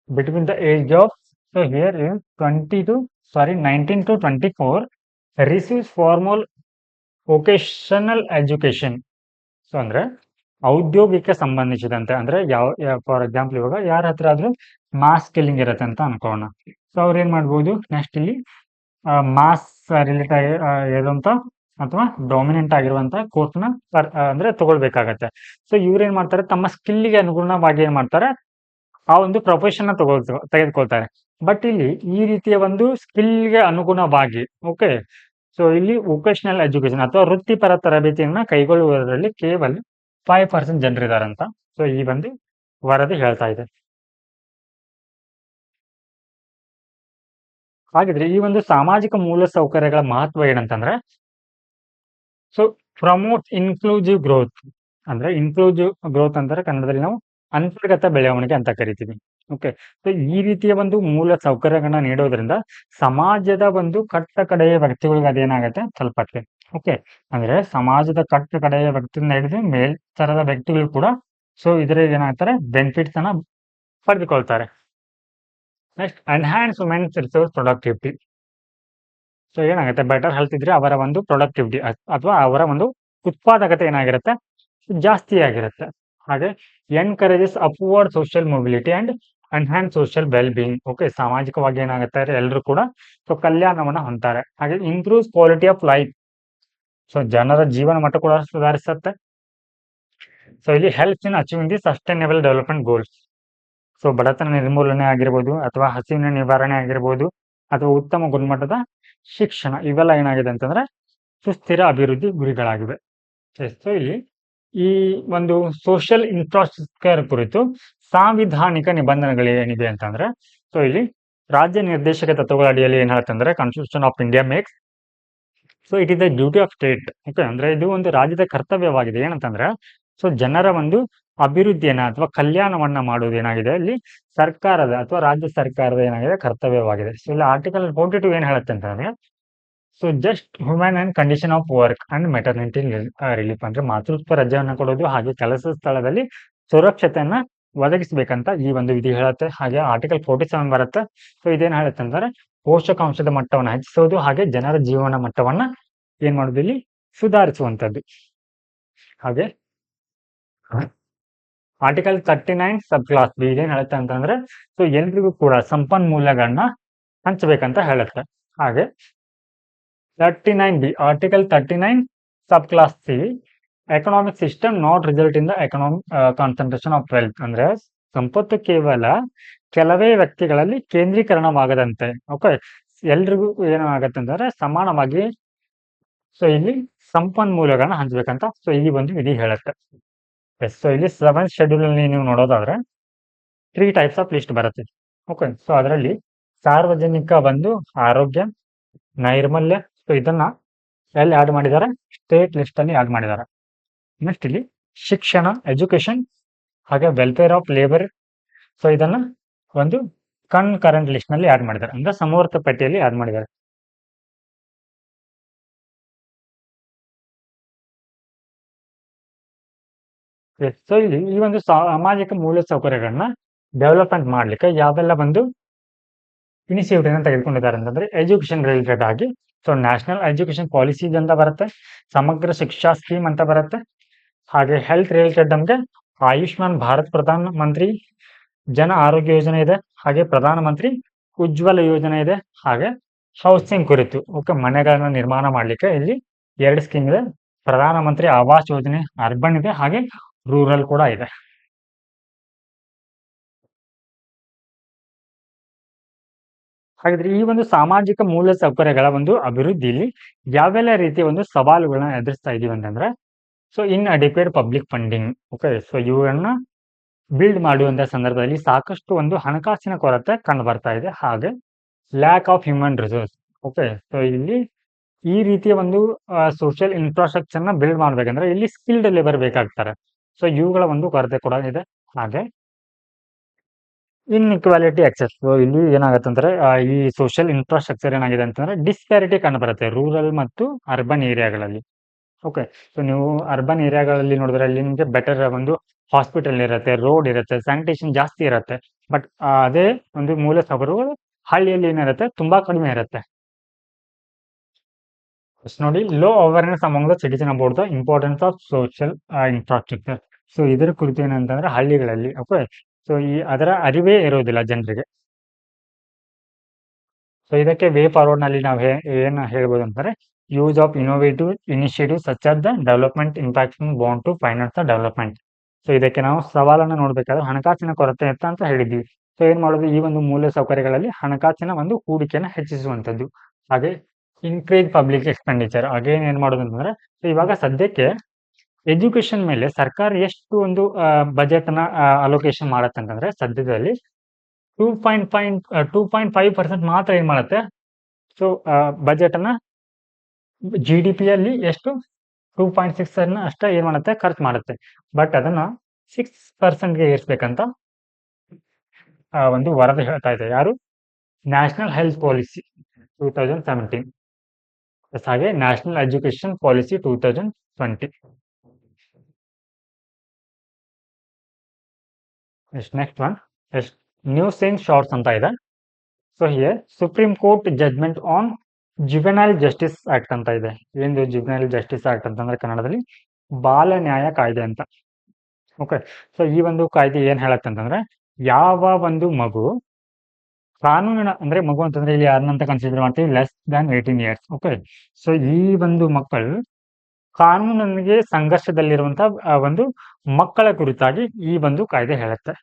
between the age of, so here is 19 to 24 receives formal vocational education. So ಅಂದ್ರೆ ಔದ್ಯೋಗಿಕ ಸಂಬಂಧಿಸಿದಂತೆ, ಅಂದ್ರೆ ಫಾರ್ ಎಕ್ಸಾಂಪಲ್ ಇವಾಗ ಯಾರ ಹತ್ರ ಆದ್ರೂ ಮಾಸ್ ಸ್ಕಿಲ್ಲಿಂಗ್ ಇರುತ್ತೆ ಅಂತ ಅನ್ಕೋಣ. ಸೊ ಅವ್ರು ಏನ್ ಮಾಡ್ಬೋದು, ನೆಕ್ಸ್ಟ್ ಇಲ್ಲಿ ಮಾಸ್ ರಿಲೇಟೆಡ್ ಇರುವಂತ ಅಥವಾ ಡಾಮಿನೆಂಟ್ ಆಗಿರುವಂತ ಕೋರ್ಸ್ನ ಅಂದ್ರೆ ತಗೊಳ್ಬೇಕಾಗತ್ತೆ. ಸೊ ಇವ್ರೇನ್ ಮಾಡ್ತಾರೆ, ತಮ್ಮ ಸ್ಕಿಲ್ಗೆ ಅನುಗುಣವಾಗಿ ಏನ್ ಮಾಡ್ತಾರೆ, ಆ ಒಂದು ಪ್ರೊಫೆಷನ್ ತೆಗೆದುಕೊಳ್ತಾರೆ. ಬಟ್ ಇಲ್ಲಿ ಈ ರೀತಿಯ ಒಂದು ಸ್ಕಿಲ್ಗೆ ಅನುಗುಣವಾಗಿ, ಓಕೆ, ಸೊ ಇಲ್ಲಿ ವೊಕೇಶನಲ್ ಎಜುಕೇಶನ್ ಅಥವಾ ವೃತ್ತಿಪರ ತರಬೇತಿಯನ್ನ ಕೈಗೊಳ್ಳುವುದರಲ್ಲಿ ಕೇವಲ 5% ಜನರಿದಾರಂತ. ಸೊ ಈ ಒಂದು ವರದಿ ಹೇಳ್ತಾ ಇದೆ. ಹಾಗಿದ್ರೆ ಈ ಒಂದು ಸಾಮಾಜಿಕ ಮೂಲ ಸೌಕರ್ಯಗಳ ಮಹತ್ವ ಏನಂತಂದ್ರೆ, ಸೊ ಪ್ರಮೋಟ್ ಇನ್ಕ್ಲೂಸಿವ್ ಗ್ರೋತ್. ಅಂದ್ರೆ ಇನ್ಕ್ಲೂಸಿವ್ ಗ್ರೋತ್ ಅಂದ್ರೆ ಕನ್ನಡದಲ್ಲಿ ನಾವು ಅಂತರ್ಗತ ಬೆಳವಣಿಗೆ ಅಂತ ಕರಿತೀವಿ. ಓಕೆ, ಸೊ ಈ ರೀತಿಯ ಒಂದು ಮೂಲ ಸೌಕರ್ಯಗಳನ್ನ ನೀಡೋದ್ರಿಂದ ಸಮಾಜದ ಒಂದು ಕಟ್ಟ ಕಡೆಯ ವ್ಯಕ್ತಿಗಳಿಗೆ ಅದೇನಾಗತ್ತೆ ತಲುಪತ್ತೆ. ಓಕೆ, ಅಂದ್ರೆ ಸಮಾಜದ ಕಟ್ಟ ಕಡೆಯ ವ್ಯಕ್ತಿಯಿಂದ ಹಿಡಿದು ಮೇಲ್ತರದ ವ್ಯಕ್ತಿಗಳು ಕೂಡ ಸೊ ಇದರಲ್ಲಿ ಏನಾಗ್ತಾರೆ, ಬೆನಿಫಿಟ್ಸ್ ಅನ್ನ ಪಡೆದುಕೊಳ್ತಾರೆ. Next, enhance women's resource productivity. So ಏನಾಗುತ್ತೆ, ಬೆಟರ್ ಹೆಲ್ತ್ ಇದ್ರೆ ಅವರ ಒಂದು ಪ್ರೊಡಕ್ಟಿವಿಟಿ ಅಥವಾ ಅವರ ಒಂದು ಉತ್ಪಾದಕತೆ ಏನಾಗಿರುತ್ತೆ, ಜಾಸ್ತಿ ಆಗಿರುತ್ತೆ. ಹಾಗೆ encourages upward social mobility and enhance social well being. Okay, ಸಾಮಾಜಿಕವಾಗಿ ಏನಾಗುತ್ತೆ, ಎಲ್ಲರೂ ಕೂಡ ಸೊ ಕಲ್ಯಾಣವನ್ನ ಹೊಂತಾರೆ. ಹಾಗೆ improves quality of life. So ಜನರ ಜೀವನ ಮಟ್ಟ ಕೂಡ ಸುಧಾರಿಸುತ್ತೆ. ಸೊ ಇಲ್ಲಿ helps in achieving the sustainable development goals. So ಬಡತನ ನಿರ್ಮೂಲನೆ ಆಗಿರ್ಬೋದು, ಅಥವಾ ಹಸಿವಿನ ನಿವಾರಣೆ ಆಗಿರ್ಬೋದು, ಅಥವಾ ಉತ್ತಮ ಗುಣಮಟ್ಟದ ಶಿಕ್ಷಣ, ಇವೆಲ್ಲ ಏನಾಗಿದೆ ಅಂತಂದ್ರೆ ಸುಸ್ಥಿರ ಅಭಿವೃದ್ಧಿ ಗುರಿಗಳಾಗಿವೆ. ಸೊ ಇಲ್ಲಿ ಈ ಒಂದು ಸೋಷಿಯಲ್ ಇನ್ಫ್ರಾಸ್ಟ್ರಕ್ಚರ್ ಕುರಿತು ಸಾಂವಿಧಾನಿಕ ನಿಬಂಧನೆಗಳು ಏನಿದೆ ಅಂತಂದ್ರೆ, ಸೊ ಇಲ್ಲಿ ರಾಜ್ಯ ನಿರ್ದೇಶಕ ತತ್ವಗಳ ಅಡಿಯಲ್ಲಿ ಏನ್ ಹೇಳುತ್ತಂದ್ರೆ, constitution of India makes so it is the duty of state. Okay, ಅಂದ್ರೆ ಇದು ಒಂದು ರಾಜ್ಯದ ಕರ್ತವ್ಯವಾಗಿದೆ. ಏನಂತಂದ್ರೆ, ಸೊ ಜನರ ಒಂದು ಅಭಿವೃದ್ಧಿಯನ್ನ ಅಥವಾ ಕಲ್ಯಾಣವನ್ನ ಮಾಡುವುದು ಏನಾಗಿದೆ, ಇಲ್ಲಿ ಸರ್ಕಾರದ ಅಥವಾ ರಾಜ್ಯ ಸರ್ಕಾರದ ಏನಾಗಿದೆ ಕರ್ತವ್ಯವಾಗಿದೆ. ಸೊ ಇಲ್ಲಿ ಆರ್ಟಿಕಲ್ 42 ಏನ್ ಹೇಳುತ್ತೆ ಅಂತಂದ್ರೆ, so just human and condition of work and maternity relief. ಅಂದ್ರೆ ಮಾತೃತ್ವ ರಜೆಯನ್ನು ಕೊಡೋದು, ಹಾಗೆ ಕೆಲಸ ಸ್ಥಳದಲ್ಲಿ ಸುರಕ್ಷತೆಯನ್ನ ಒದಗಿಸಬೇಕಂತ ಈ ಒಂದು ವಿಧಿ ಹೇಳುತ್ತೆ. ಹಾಗೆ ಆರ್ಟಿಕಲ್ 47 ಬರುತ್ತೆ. ಸೊ ಇದೇನ್ ಹೇಳುತ್ತೆ ಅಂತಂದ್ರೆ, ಪೋಷಕಾಂಶದ ಮಟ್ಟವನ್ನು ಹೆಚ್ಚಿಸೋದು, ಹಾಗೆ ಜನರ ಜೀವನ ಮಟ್ಟವನ್ನ ಏನ್ ಮಾಡೋದು, ಇಲ್ಲಿ ಸುಧಾರಿಸುವಂತದ್ದು. ಹಾಗೆ ಆರ್ಟಿಕಲ್ 39 ಸಬ್ ಕ್ಲಾಸ್ ಬಿ ಏನ್ ಹೇಳುತ್ತೆ ಅಂತಂದ್ರೆ, ಸೊ ಎಲ್ರಿಗೂ ಕೂಡ ಸಂಪನ್ಮೂಲಗಳನ್ನ ಹಂಚಬೇಕಂತ ಹೇಳುತ್ತೆ. ಹಾಗೆ 39 B, article 39 sub class C, economic system not result in the economic concentration of wealth. ಅಂದ್ರೆ ಸಂಪತ್ತು ಕೇವಲ ಕೆಲವೇ ವ್ಯಕ್ತಿಗಳಲ್ಲಿ ಕೇಂದ್ರೀಕರಣವಾಗದಂತೆ, ಓಕೆ, ಎಲ್ರಿಗೂ ಏನಾಗತ್ತೆ ಅಂತಂದ್ರೆ ಸಮಾನವಾಗಿ ಸೊ ಇಲ್ಲಿ ಸಂಪನ್ಮೂಲಗಳನ್ನ ಹಂಚ್ಬೇಕಂತ ಸೊ ಈ ಒಂದು ವಿಧಿ ಹೇಳುತ್ತೆ. ಸೊ ಇಲ್ಲಿ 7th ಶೆಡ್ಯೂಲ್ ಅಲ್ಲಿ ನೀವು ನೋಡೋದಾದ್ರೆ 3 ಟೈಪ್ಸ್ ಆಫ್ ಲಿಸ್ಟ್ ಬರುತ್ತೆ. ಓಕೆ, ಸೊ ಅದರಲ್ಲಿ ಸಾರ್ವಜನಿಕ ಒಂದು ಆರೋಗ್ಯ, ನೈರ್ಮಲ್ಯ, ಸೊ ಇದನ್ನ ಎಲ್ಲಿ ಆಡ್ ಮಾಡಿದ್ದಾರೆ, ಸ್ಟೇಟ್ ಲಿಸ್ಟ್ ಅಲ್ಲಿ ಆಡ್ ಮಾಡಿದ್ದಾರೆ. ನೆಕ್ಸ್ಟ್ ಇಲ್ಲಿ ಶಿಕ್ಷಣ, ಎಜುಕೇಶನ್, ಹಾಗೆ ವೆಲ್ಫೇರ್ ಆಫ್ ಲೇಬರ್, ಸೊ ಇದನ್ನ ಒಂದು ಕರೆಂಟ್ ಲಿಸ್ಟ್ ನಲ್ಲಿ ಆಡ್ ಮಾಡಿದ್ದಾರೆ, ಅಂದ್ರೆ ಸಮವರ್ತ ಪಟ್ಟಿಯಲ್ಲಿ ಆಡ್ ಮಾಡಿದ್ದಾರೆ. ಸೊ ಇಲ್ಲಿ ಈ ಒಂದು ಸಾಮಾಜಿಕ ಮೂಲ ಸೌಕರ್ಯಗಳನ್ನ ಡೆವಲಪ್ಮೆಂಟ್ ಮಾಡ್ಲಿಕ್ಕೆ ಯಾವೆಲ್ಲ ಒಂದು ಇನಿಷಿಯೇಟಿವ್ ತೆಗೆದುಕೊಂಡಿದ್ದಾರೆ ಅಂತಂದ್ರೆ, ಎಜುಕೇಶನ್ ರಿಲೇಟೆಡ್ ಆಗಿ ಸೊ ನ್ಯಾಷನಲ್ ಎಜುಕೇಶನ್ ಪಾಲಿಸೀಸ್ ಅಂತ ಬರುತ್ತೆ, ಸಮಗ್ರ ಶಿಕ್ಷಾ ಸ್ಕೀಮ್ ಅಂತ ಬರುತ್ತೆ. ಹಾಗೆ ಹೆಲ್ತ್ ರಿಲೇಟೆಡ್ ನಮಗೆ ಆಯುಷ್ಮಾನ್ ಭಾರತ್ ಪ್ರಧಾನ ಮಂತ್ರಿ ಜನ ಆರೋಗ್ಯ ಯೋಜನೆ ಇದೆ, ಹಾಗೆ ಪ್ರಧಾನ ಮಂತ್ರಿ ಉಜ್ವಲ ಯೋಜನೆ ಇದೆ. ಹಾಗೆ ಹೌಸಿಂಗ್ ಕುರಿತು, ಓಕೆ, ಮನೆಗಳನ್ನ ನಿರ್ಮಾಣ ಮಾಡ್ಲಿಕ್ಕೆ ಇಲ್ಲಿ 2 ಸ್ಕೀಮ್ ಇದೆ. ಪ್ರಧಾನ ಮಂತ್ರಿ ಆವಾಸ್ ಯೋಜನೆ ಅರ್ಬನ್ ಇದೆ, ಹಾಗೆ ರೂರಲ್ ಕೂಡ ಇದೆ. ಹಾಗಿದ್ರೆ ಈ ಒಂದು ಸಾಮಾಜಿಕ ಮೂಲ ಸೌಕರ್ಯಗಳ ಒಂದು ಅಭಿವೃದ್ಧಿಯಲ್ಲಿ ಯಾವೆಲ್ಲ ರೀತಿಯ ಒಂದು ಸವಾಲುಗಳನ್ನ ಎದುರಿಸ್ತಾ ಇದೀವಿ ಅಂತಂದ್ರೆ, so in adequate public funding. Okay, so ಇವುಗಳನ್ನ ಬಿಲ್ಡ್ ಮಾಡುವಂತ ಸಂದರ್ಭದಲ್ಲಿ ಸಾಕಷ್ಟು ಒಂದು ಹಣಕಾಸಿನ ಕೊರತೆ ಕಂಡು ಬರ್ತಾ ಇದೆ. ಹಾಗೆ lack of human resource. Okay, so ಇಲ್ಲಿ ಈ ರೀತಿಯ ಒಂದು ಸೋಷಿಯಲ್ ಇನ್ಫ್ರಾಸ್ಟ್ರಕ್ಚರ್ ನ ಬಿಲ್ಡ್ ಮಾಡ್ಬೇಕಂದ್ರೆ ಇಲ್ಲಿ ಸ್ಕಿಲ್ಡ್ ಲೇಬರ್ ಬೇಕಾಗ್ತಾರೆ. ಸೊ ಇವುಗಳ ಒಂದು ಕೊರತೆ ಕೂಡ ಇದೆ. ಹಾಗೆ ಇನ್ಇಕ್ವಾಲಿಟಿ ಆಕ್ಸೆಸ್. ಇಲ್ಲಿ ಏನಾಗುತ್ತೆ ಅಂದ್ರೆ, ಈ ಸೋಷಿಯಲ್ ಇನ್ಫ್ರಾಸ್ಟ್ರಕ್ಚರ್ ಏನಾಗಿದೆ ಅಂತಂದ್ರೆ ಡಿಸ್ಪ್ಯಾರಿಟಿ ಕಂಡು ಬರುತ್ತೆ ರೂರಲ್ ಮತ್ತು ಅರ್ಬನ್ ಏರಿಯಾಗಳಲ್ಲಿ. ಓಕೆ, ಸೊ ನೀವು ಅರ್ಬನ್ ಏರಿಯಾಗಳಲ್ಲಿ ನೋಡಿದ್ರೆ ಅಲ್ಲಿ ನಿಮಗೆ ಬೆಟರ್ ಒಂದು ಹಾಸ್ಪಿಟಲ್ ಇರುತ್ತೆ, ರೋಡ್ ಇರುತ್ತೆ, ಸ್ಯಾನಿಟೇಷನ್ ಜಾಸ್ತಿ ಇರುತ್ತೆ. ಬಟ್ ಅದೇ ಒಂದು ಮೂಲ ಸೌಕರ್ಯಗಳು ಹಳ್ಳಿಯಲ್ಲಿ ಏನಿರುತ್ತೆ, ತುಂಬಾ ಕಡಿಮೆ ಇರುತ್ತೆ. ನೋಡಿ, low awareness among the citizen about the importance of social infrastructure. So ಇದರ ಕುರಿತು ಏನಂತಂದ್ರೆ ಹಳ್ಳಿಗಳಲ್ಲಿ, ಓಕೆ, ಸೊ ಅದರ ಅರಿವೇ ಇರೋದಿಲ್ಲ ಜನರಿಗೆ. ಸೊ ಇದಕ್ಕೆ ವೇ ಫಾರ್ವರ್ಡ್ ನಲ್ಲಿ ನಾವು ಏನ್ ಹೇಳ್ಬೋದು ಅಂತಂದ್ರೆ, use of innovative initiative such as the development impaction bond to finance the development. So ಇದಕ್ಕೆ ನಾವು ಸವಾಲನ್ನು ನೋಡಬೇಕಾದ್ರೆ ಹಣಕಾಸಿನ ಕೊರತೆ ಇತ್ತ ಅಂತ ಹೇಳಿದ್ವಿ. ಸೊ ಏನ್ ಮಾಡೋದು, ಈ ಒಂದು ಮೂಲ ಸೌಕರ್ಯಗಳಲ್ಲಿ ಹಣಕಾಸಿನ ಒಂದು ಹೂಡಿಕೆಯನ್ನು ಹೆಚ್ಚಿಸುವಂಥದ್ದು. ಹಾಗೆ ಇನ್ಕ್ರೀಸ್ ಪಬ್ಲಿಕ್ ಎಕ್ಸ್ಪೆಂಡಿಚರ್, ಅಗೇನ್ ಏನ್ ಮಾಡೋದು ಅಂತಂದ್ರೆ, ಸೊ ಇವಾಗ ಸದ್ಯಕ್ಕೆ ಎಜುಕೇಶನ್ ಮೇಲೆ ಸರ್ಕಾರ ಎಷ್ಟು ಒಂದು ಬಜೆಟ್ ನ ಅಲೋಕೇಶನ್ ಮಾಡತ್ತೆ ಅಂತಂದ್ರೆ, ಸದ್ಯದಲ್ಲಿ 2.5% ಮಾತ್ರ ಏನ್ ಮಾಡುತ್ತೆ, ಸೊ ಬಜೆಟ್ ಅನ್ನ GDP-ಯಲ್ಲಿ ಎಷ್ಟು 2.6 ಅನ್ನ ಅಷ್ಟೇ ಏನ್ ಮಾಡುತ್ತೆ, ಖರ್ಚು ಮಾಡುತ್ತೆ. ಬಟ್ ಅದನ್ನ 6%ಗೆ ಏರಿಸ್ಬೇಕಂತ ಒಂದು ವರದಿ ಹೇಳ್ತಾ ಇದೆ. ಯಾರು? ನ್ಯಾಷನಲ್ ಹೆಲ್ತ್ ಪಾಲಿಸಿ 2017, ಹಾಗೆ national education policy 2020. Next one news in shorts ಅಂತ ಇದೆ. So here supreme court judgement on juvenile justice act ಅಂತ ಇದೆ. ಏನು ಜುವೆನೈಲ್ ಜಸ್ಟಿಸ್ ಆಕ್ಟ್ ಅಂತಂದ್ರೆ ಕನ್ನಡದಲ್ಲಿ ಬಾಲ ನ್ಯಾಯ ಕಾಯ್ದೆ ಅಂತ. ಓಕೆ, ಸೊ ಈ ಒಂದು ಕಾಯ್ದೆ ಏನ್ ಹೇಳತ್ತೆ ಅಂತಂದ್ರೆ, ಯಾವ ಒಂದು ಮಗು ಕಾನೂನಿನ ಅಂದ್ರೆ ಮಗು ಅಂತಂದ್ರೆ ಇಲ್ಲಿ ಯಾರನ್ನಂತ ಕನ್ಸಿಡರ್ ಮಾಡ್ತೀವಿ, less than 18 years. Okay, so ಈ ಒಂದು ಮಕ್ಕಳು ಕಾನೂನಿಗೆ ಸಂಘರ್ಷದಲ್ಲಿರುವಂತ ಒಂದು ಮಕ್ಕಳ ಕುರಿತಾಗಿ ಈ ಒಂದು ಕಾಯ್ದೆ ಹೇಳುತ್ತೆ.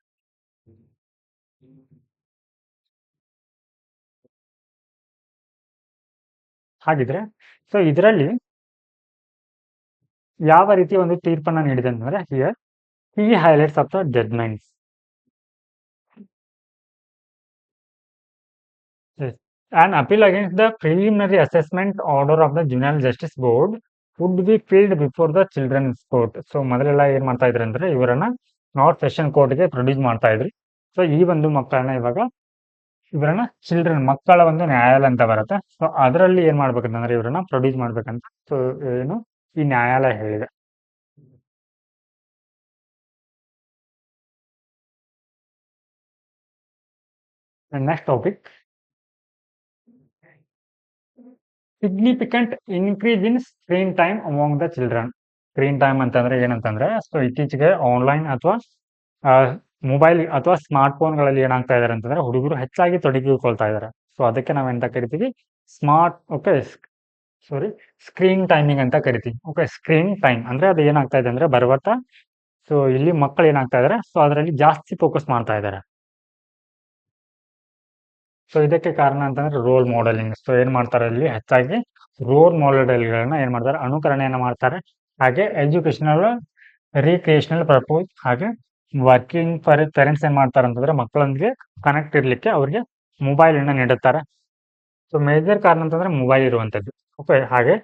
ಹಾಗಿದ್ರೆ ಸೊ ಇದರಲ್ಲಿ ಯಾವ ರೀತಿ ಒಂದು ತೀರ್ಪನ್ನ ನೀಡಿದೆ ಅಂತಂದ್ರೆ, here key highlights of the judgements. An appeal against the preliminary assessment order of the Juvenile Justice Board would be filed before the Children's Court. So ಮೊದಲೆಲ್ಲ ಏನ್ ಮಾಡ್ತಾ ಇದ್ರು ಅಂದ್ರೆ, ಇವರನ್ನ ನಾರ್ತ್ ಸೆಷನ್ ಕೋರ್ಟ್ಗೆ ಪ್ರೊಡ್ಯೂಸ್ ಮಾಡ್ತಾ ಇದ್ರು. ಸೊ ಈ ಒಂದು ಮಕ್ಕಳನ್ನ ಇವಾಗ ಇವರನ್ನ ಚಿಲ್ಡ್ರನ್ ಮಕ್ಕಳ ಒಂದು ನ್ಯಾಯಾಲಯ ಅಂತ ಬರುತ್ತೆ. ಸೊ ಅದರಲ್ಲಿ ಏನ್ ಮಾಡ್ಬೇಕಂತಂದ್ರೆ ಇವರನ್ನ ಪ್ರೊಡ್ಯೂಸ್ ಮಾಡ್ಬೇಕಂತ ಸೊ ಏನು ಈ ನ್ಯಾಯಾಲಯ ಹೇಳಿದೆ. Next topic, significant increase in screen time among the children. Screen time ಅಂತಂದ್ರೆ ಏನಂತಂದ್ರೆ, ಸೊ ಇತ್ತೀಚೆಗೆ ಆನ್ಲೈನ್ ಅಥವಾ ಮೊಬೈಲ್ ಅಥವಾ ಸ್ಮಾರ್ಟ್ ಫೋನ್ಗಳಲ್ಲಿ ಏನಾಗ್ತಾ ಇದಾರೆ ಅಂತಂದ್ರೆ, ಹುಡುಗರು ಹೆಚ್ಚಾಗಿ ತೊಡಗಿಕೊಳ್ತಾ ಇದಾರೆ. ಸೊ ಅದಕ್ಕೆ ನಾವೆಂತ ಕರಿತೀವಿ, ಸ್ಕ್ರೀನ್ ಟೈಮಿಂಗ್ ಅಂತ ಕರಿತೀವಿ. ಓಕೆ, ಸ್ಕ್ರೀನ್ ಟೈಮ್ ಅಂದ್ರೆ ಅದು ಏನಾಗ್ತಾ ಇದೆ ಅಂದ್ರೆ ಬರ್ಬರ್ತಾ ಸೊ ಇಲ್ಲಿ ಮಕ್ಕಳು ಏನಾಗ್ತಾ ಇದಾರೆ, ಸೊ ಅದರಲ್ಲಿ ಜಾಸ್ತಿ ಫೋಕಸ್ ಮಾಡ್ತಾ ಇದಾರೆ. ಸೊ ಇದಕ್ಕೆ ಕಾರಣ ಅಂತಂದ್ರೆ ರೋಲ್ ಮಾಡೆಲಿಂಗ್. ಸೊ ಏನ್ ಮಾಡ್ತಾರೆ, ಇಲ್ಲಿ ಹೆಚ್ಚಾಗಿ ರೋಲ್ ಮಾಡೆಲ್ಗಳನ್ನ ಏನ್ ಮಾಡ್ತಾರೆ, ಅನುಕರಣೆಯನ್ನ ಮಾಡ್ತಾರೆ. ಹಾಗೆ ಎಜುಕೇಶನಲ್ ರಿಕ್ರಿಯೇಷನಲ್ ಪರ್ಪೋಸ್, ಹಾಗೆ ವರ್ಕಿಂಗ್ ಪೇರೆಂಟ್ಸ್ ಏನ್ ಮಾಡ್ತಾರೆ ಅಂತಂದ್ರೆ, ಮಕ್ಕಳೊಂದಿಗೆ ಕನೆಕ್ಟ್ ಇರ್ಲಿಕ್ಕೆ ಅವ್ರಿಗೆ ಮೊಬೈಲ್ ಅನ್ನ ನೀಡುತ್ತಾರೆ. ಸೊ ಮೇಜರ್ ಕಾರಣ ಅಂತಂದ್ರೆ ಮೊಬೈಲ್ ಇರುವಂತದ್ದು. ಓಕೆ, ಹಾಗೆ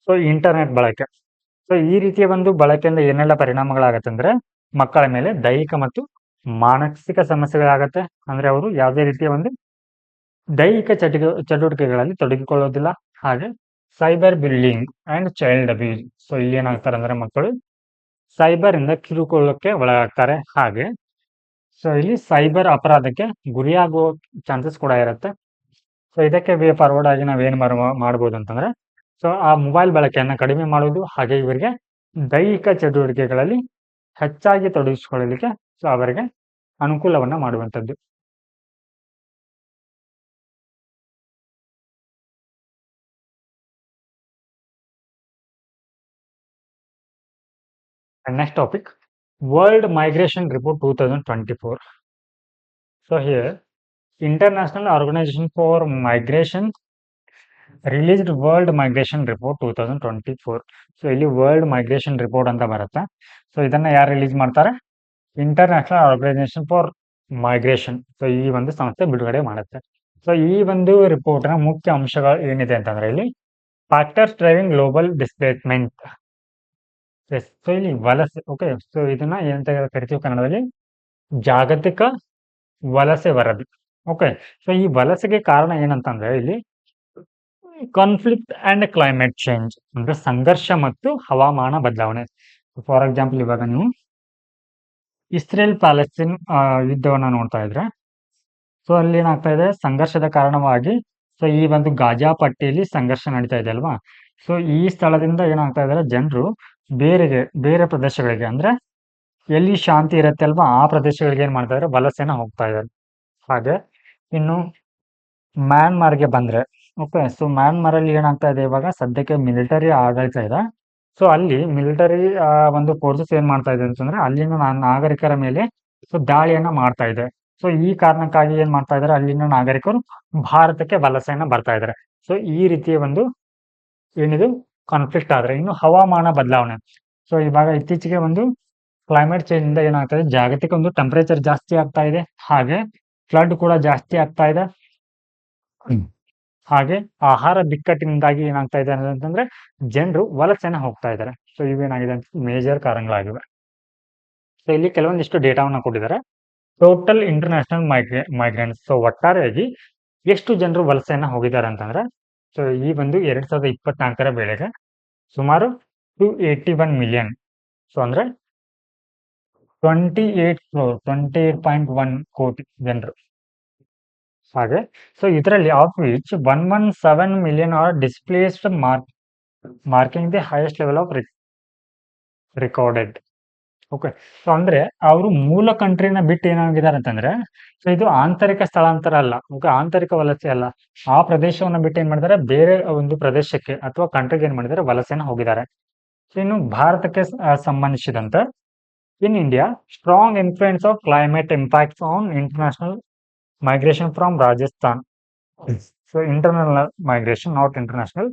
ಸೊ ಇಂಟರ್ನೆಟ್ ಬಳಕೆ. ಸೊ ಈ ರೀತಿಯ ಒಂದು ಬಳಕೆಯಿಂದ ಏನೆಲ್ಲ ಪರಿಣಾಮಗಳಾಗತ್ತೆ ಅಂದ್ರೆ, ಮಕ್ಕಳ ಮೇಲೆ ದೈಹಿಕ ಮತ್ತು ಮಾನಸಿಕ ಸಮಸ್ಯೆಗಳಾಗತ್ತೆ. ಅಂದ್ರೆ ಅವರು ಯಾವುದೇ ರೀತಿಯ ಒಂದು ದೈಹಿಕ ಚಟುವಟಿಕೆಗಳಲ್ಲಿ ತೊಡಗಿಕೊಳ್ಳೋದಿಲ್ಲ. ಹಾಗೆ cyber billing and child abuse. So ಇಲ್ಲಿ ಏನಾಗ್ತಾರೆ ಅಂದ್ರೆ, ಮಕ್ಕಳು ಸೈಬರ್ ಇಂದ ಕಿರುಕುಳಕ್ಕೆ ಒಳಗಾಗ್ತಾರೆ. ಹಾಗೆ ಸೊ ಇಲ್ಲಿ ಸೈಬರ್ ಅಪರಾಧಕ್ಕೆ ಗುರಿಯಾಗುವ ಚಾನ್ಸಸ್ ಕೂಡ ಇರುತ್ತೆ. ಸೊ ಇದಕ್ಕೆ ವೇ ಫಾರ್ವರ್ಡ್ ಆಗಿ ನಾವೇನ್ ಮಾಡ್ಬೋದು ಅಂತಂದ್ರೆ, ಸೊ ಆ ಮೊಬೈಲ್ ಬಳಕೆಯನ್ನ ಕಡಿಮೆ ಮಾಡುವುದು, ಹಾಗೆ ಇವರಿಗೆ ದೈಹಿಕ ಚಟುವಟಿಕೆಗಳಲ್ಲಿ ಹೆಚ್ಚಾಗಿ ತೊಡಗಿಸಿಕೊಳ್ಳಲಿಕ್ಕೆ ಸೊ ಅವರಿಗೆ ಅನುಕೂಲವನ್ನ ಮಾಡುವಂಥದ್ದು. And next topic, World Migration Report 2024. So here, International Organization for Migration released World Migration Report 2024. So ಇಲ್ಲಿ ವರ್ಲ್ಡ್ ಮೈಗ್ರೇಷನ್ ರಿಪೋರ್ಟ್ ಅಂತ ಬರುತ್ತೆ. ಸೊ ಇದನ್ನ ಯಾರು ರಿಲೀಸ್ ಮಾಡ್ತಾರೆ, international organisation for migration. So ಈ ಒಂದು ಸಂಸ್ಥೆ ಬಿಡುಗಡೆ ಮಾಡುತ್ತೆ. ಸೊ ಈ ಒಂದು ರಿಪೋರ್ಟ್ ನ ಮುಖ್ಯ ಅಂಶಗಳು ಏನಿದೆ ಅಂತಂದ್ರೆ, ಇಲ್ಲಿ factors driving global displacement. So ಇಲ್ಲಿ ವಲಸೆ. ಓಕೆ, ಸೊ ಇದನ್ನ ಏನಂತ ಕರಿತೀವಿ ಕನ್ನಡದಲ್ಲಿ, ಜಾಗತಿಕ ವಲಸೆ ವರದಿ. ಓಕೆ, ಸೊ ಈ ವಲಸೆಗೆ ಕಾರಣ ಏನಂತಂದ್ರೆ, ಇಲ್ಲಿ ಕಾನ್ಫ್ಲಿಕ್ಟ್ ಅಂಡ್ ಕ್ಲೈಮೇಟ್ ಚೇಂಜ್ ಅಂದ್ರೆ ಸಂಘರ್ಷ ಮತ್ತು ಹವಾಮಾನ ಬದಲಾವಣೆ. ಫಾರ್ ಎಕ್ಸಾಂಪಲ್, ಇವಾಗ ನೀವು ಇಸ್ರೇಲ್ ಪ್ಯಾಲೆಸ್ತೀನ್ ಯುದ್ಧವನ್ನ ನೋಡ್ತಾ ಇದ್ರೆ, ಸೊ ಅಲ್ಲಿ ಏನಾಗ್ತಾ ಇದೆ, ಸಂಘರ್ಷದ ಕಾರಣವಾಗಿ ಸೊ ಈ ಒಂದು ಗಾಜಾ ಪಟ್ಟಿಯಲ್ಲಿ ಸಂಘರ್ಷ ನಡೀತಾ ಇದೆ ಅಲ್ವಾ. ಸೊ ಈ ಸ್ಥಳದಿಂದ ಏನಾಗ್ತಾ ಇದಾರೆ, ಜನರು ಬೇರೆ ಪ್ರದೇಶಗಳಿಗೆ ಅಂದ್ರೆ ಎಲ್ಲಿ ಶಾಂತಿ ಇರುತ್ತೆ ಅಲ್ವಾ, ಆ ಪ್ರದೇಶಗಳಿಗೆ ಏನ್ ಮಾಡ್ತಾ ಇದಾರೆ, ವಲಸೆನ ಹೋಗ್ತಾ ಇದ್ದಾರೆ. ಹಾಗೆ ಇನ್ನು ಮ್ಯಾನ್ಮಾರ್ಗೆ ಬಂದ್ರೆ, ಓಕೆ. ಸೊ ಮ್ಯಾನ್ಮಾರ್ ಅಲ್ಲಿ ಏನಾಗ್ತಾ ಇದೆ ಇವಾಗ ಸದ್ಯಕ್ಕೆ ಮಿಲಿಟರಿ ಆಡಳಿತ ಇದೆ. ಸೊ ಅಲ್ಲಿ ಮಿಲಿಟರಿ ಒಂದು ಫೋರ್ಸಸ್ ಏನ್ ಮಾಡ್ತಾ ಇದೆ ಅಂತಂದ್ರೆ ಅಲ್ಲಿನ ನಾಗರಿಕರ ಮೇಲೆ ಸೊ ದಾಳಿಯನ್ನ ಮಾಡ್ತಾ ಇದೆ. ಸೊ ಈ ಕಾರಣಕ್ಕಾಗಿ ಏನ್ ಮಾಡ್ತಾ ಇದಾರೆ ಅಲ್ಲಿನ ನಾಗರಿಕರು ಭಾರತಕ್ಕೆ ವಲಸೆಯನ್ನ ಬರ್ತಾ ಇದಾರೆ. ಸೊ ಈ ರೀತಿಯ ಒಂದು ಏನಿದು ಕಾನ್ಫ್ಲಿಕ್ಟ್ ಆದ್ರೆ ಇನ್ನು ಹವಾಮಾನ ಬದಲಾವಣೆ. ಸೊ ಇವಾಗ ಇತ್ತೀಚೆಗೆ ಒಂದು ಕ್ಲೈಮೇಟ್ ಚೇಂಜ್ ಇಂದ ಏನಾಗ್ತಾ ಇದೆ ಜಾಗತಿಕ ಒಂದು ಟೆಂಪರೇಚರ್ ಜಾಸ್ತಿ ಆಗ್ತಾ ಇದೆ, ಹಾಗೆ ಫ್ಲಡ್ ಕೂಡ ಜಾಸ್ತಿ ಆಗ್ತಾ ಇದೆ. ಹಾಗೆ ಆಹಾರ ಬಿಕ್ಕಟ್ಟಿನಿಂದಾಗಿ ಏನಾಗ್ತಾ ಇದೆ ಅಂತಂದ್ರೆ ಜನರು ವಲಸೆನ ಹೋಗ್ತಾ ಇದ್ದಾರೆ. ಸೊ ಇವೇನಾಗಿದೆ ಅಂತ ಮೇಜರ್ ಕಾರಣಗಳಾಗಿವೆ. ಸೊ ಇಲ್ಲಿ ಕೆಲವೊಂದಿಷ್ಟು ಡೇಟಾವನ್ನ ಕೊಟ್ಟಿದ್ದಾರೆ. Total international migrants. ಸೊ ಒಟ್ಟಾರೆಯಾಗಿ ಎಷ್ಟು ಜನರು ವಲಸೆಯನ್ನ ಹೋಗಿದ್ದಾರೆ ಅಂತಂದ್ರೆ ಸೊ ಈ ಒಂದು 2024ರ ವೇಳೆಗೆ ಸುಮಾರು 281 ಮಿಲಿಯನ್. ಸೊ ಅಂದ್ರೆ 28.1 ಕೋಟಿ ಜನರು. ಹಾಗೆ ಸೊ ಇದರಲ್ಲಿ of which 117 million are displaced marking the highest level of recorded. Okay. So ಅಂದ್ರೆ ಅವರು ಮೂಲ ಕಂಟ್ರಿನ ಬಿಟ್ಟು ಏನಾಗಿದ್ದಾರೆ ಅಂತಂದ್ರೆ ಸೊ ಇದು ಆಂತರಿಕ ಸ್ಥಳಾಂತರ ಅಲ್ಲ, ಓಕೆ, ಆಂತರಿಕ ವಲಸೆ ಅಲ್ಲ. ಆ ಪ್ರದೇಶವನ್ನ ಬಿಟ್ಟು ಏನ್ ಮಾಡಿದ್ದಾರೆ ಬೇರೆ ಒಂದು ಪ್ರದೇಶಕ್ಕೆ ಅಥವಾ ಕಂಟ್ರಿಗೆ ಏನ್ ಮಾಡಿದ್ದಾರೆ ವಲಸೆನ ಹೋಗಿದ್ದಾರೆ. ಸೊ ಇನ್ನು ಭಾರತಕ್ಕೆ ಸಂಬಂಧಿಸಿದಂತೆ in India strong influence of climate impacts on international migration from Rajasthan. So internal migration, not international.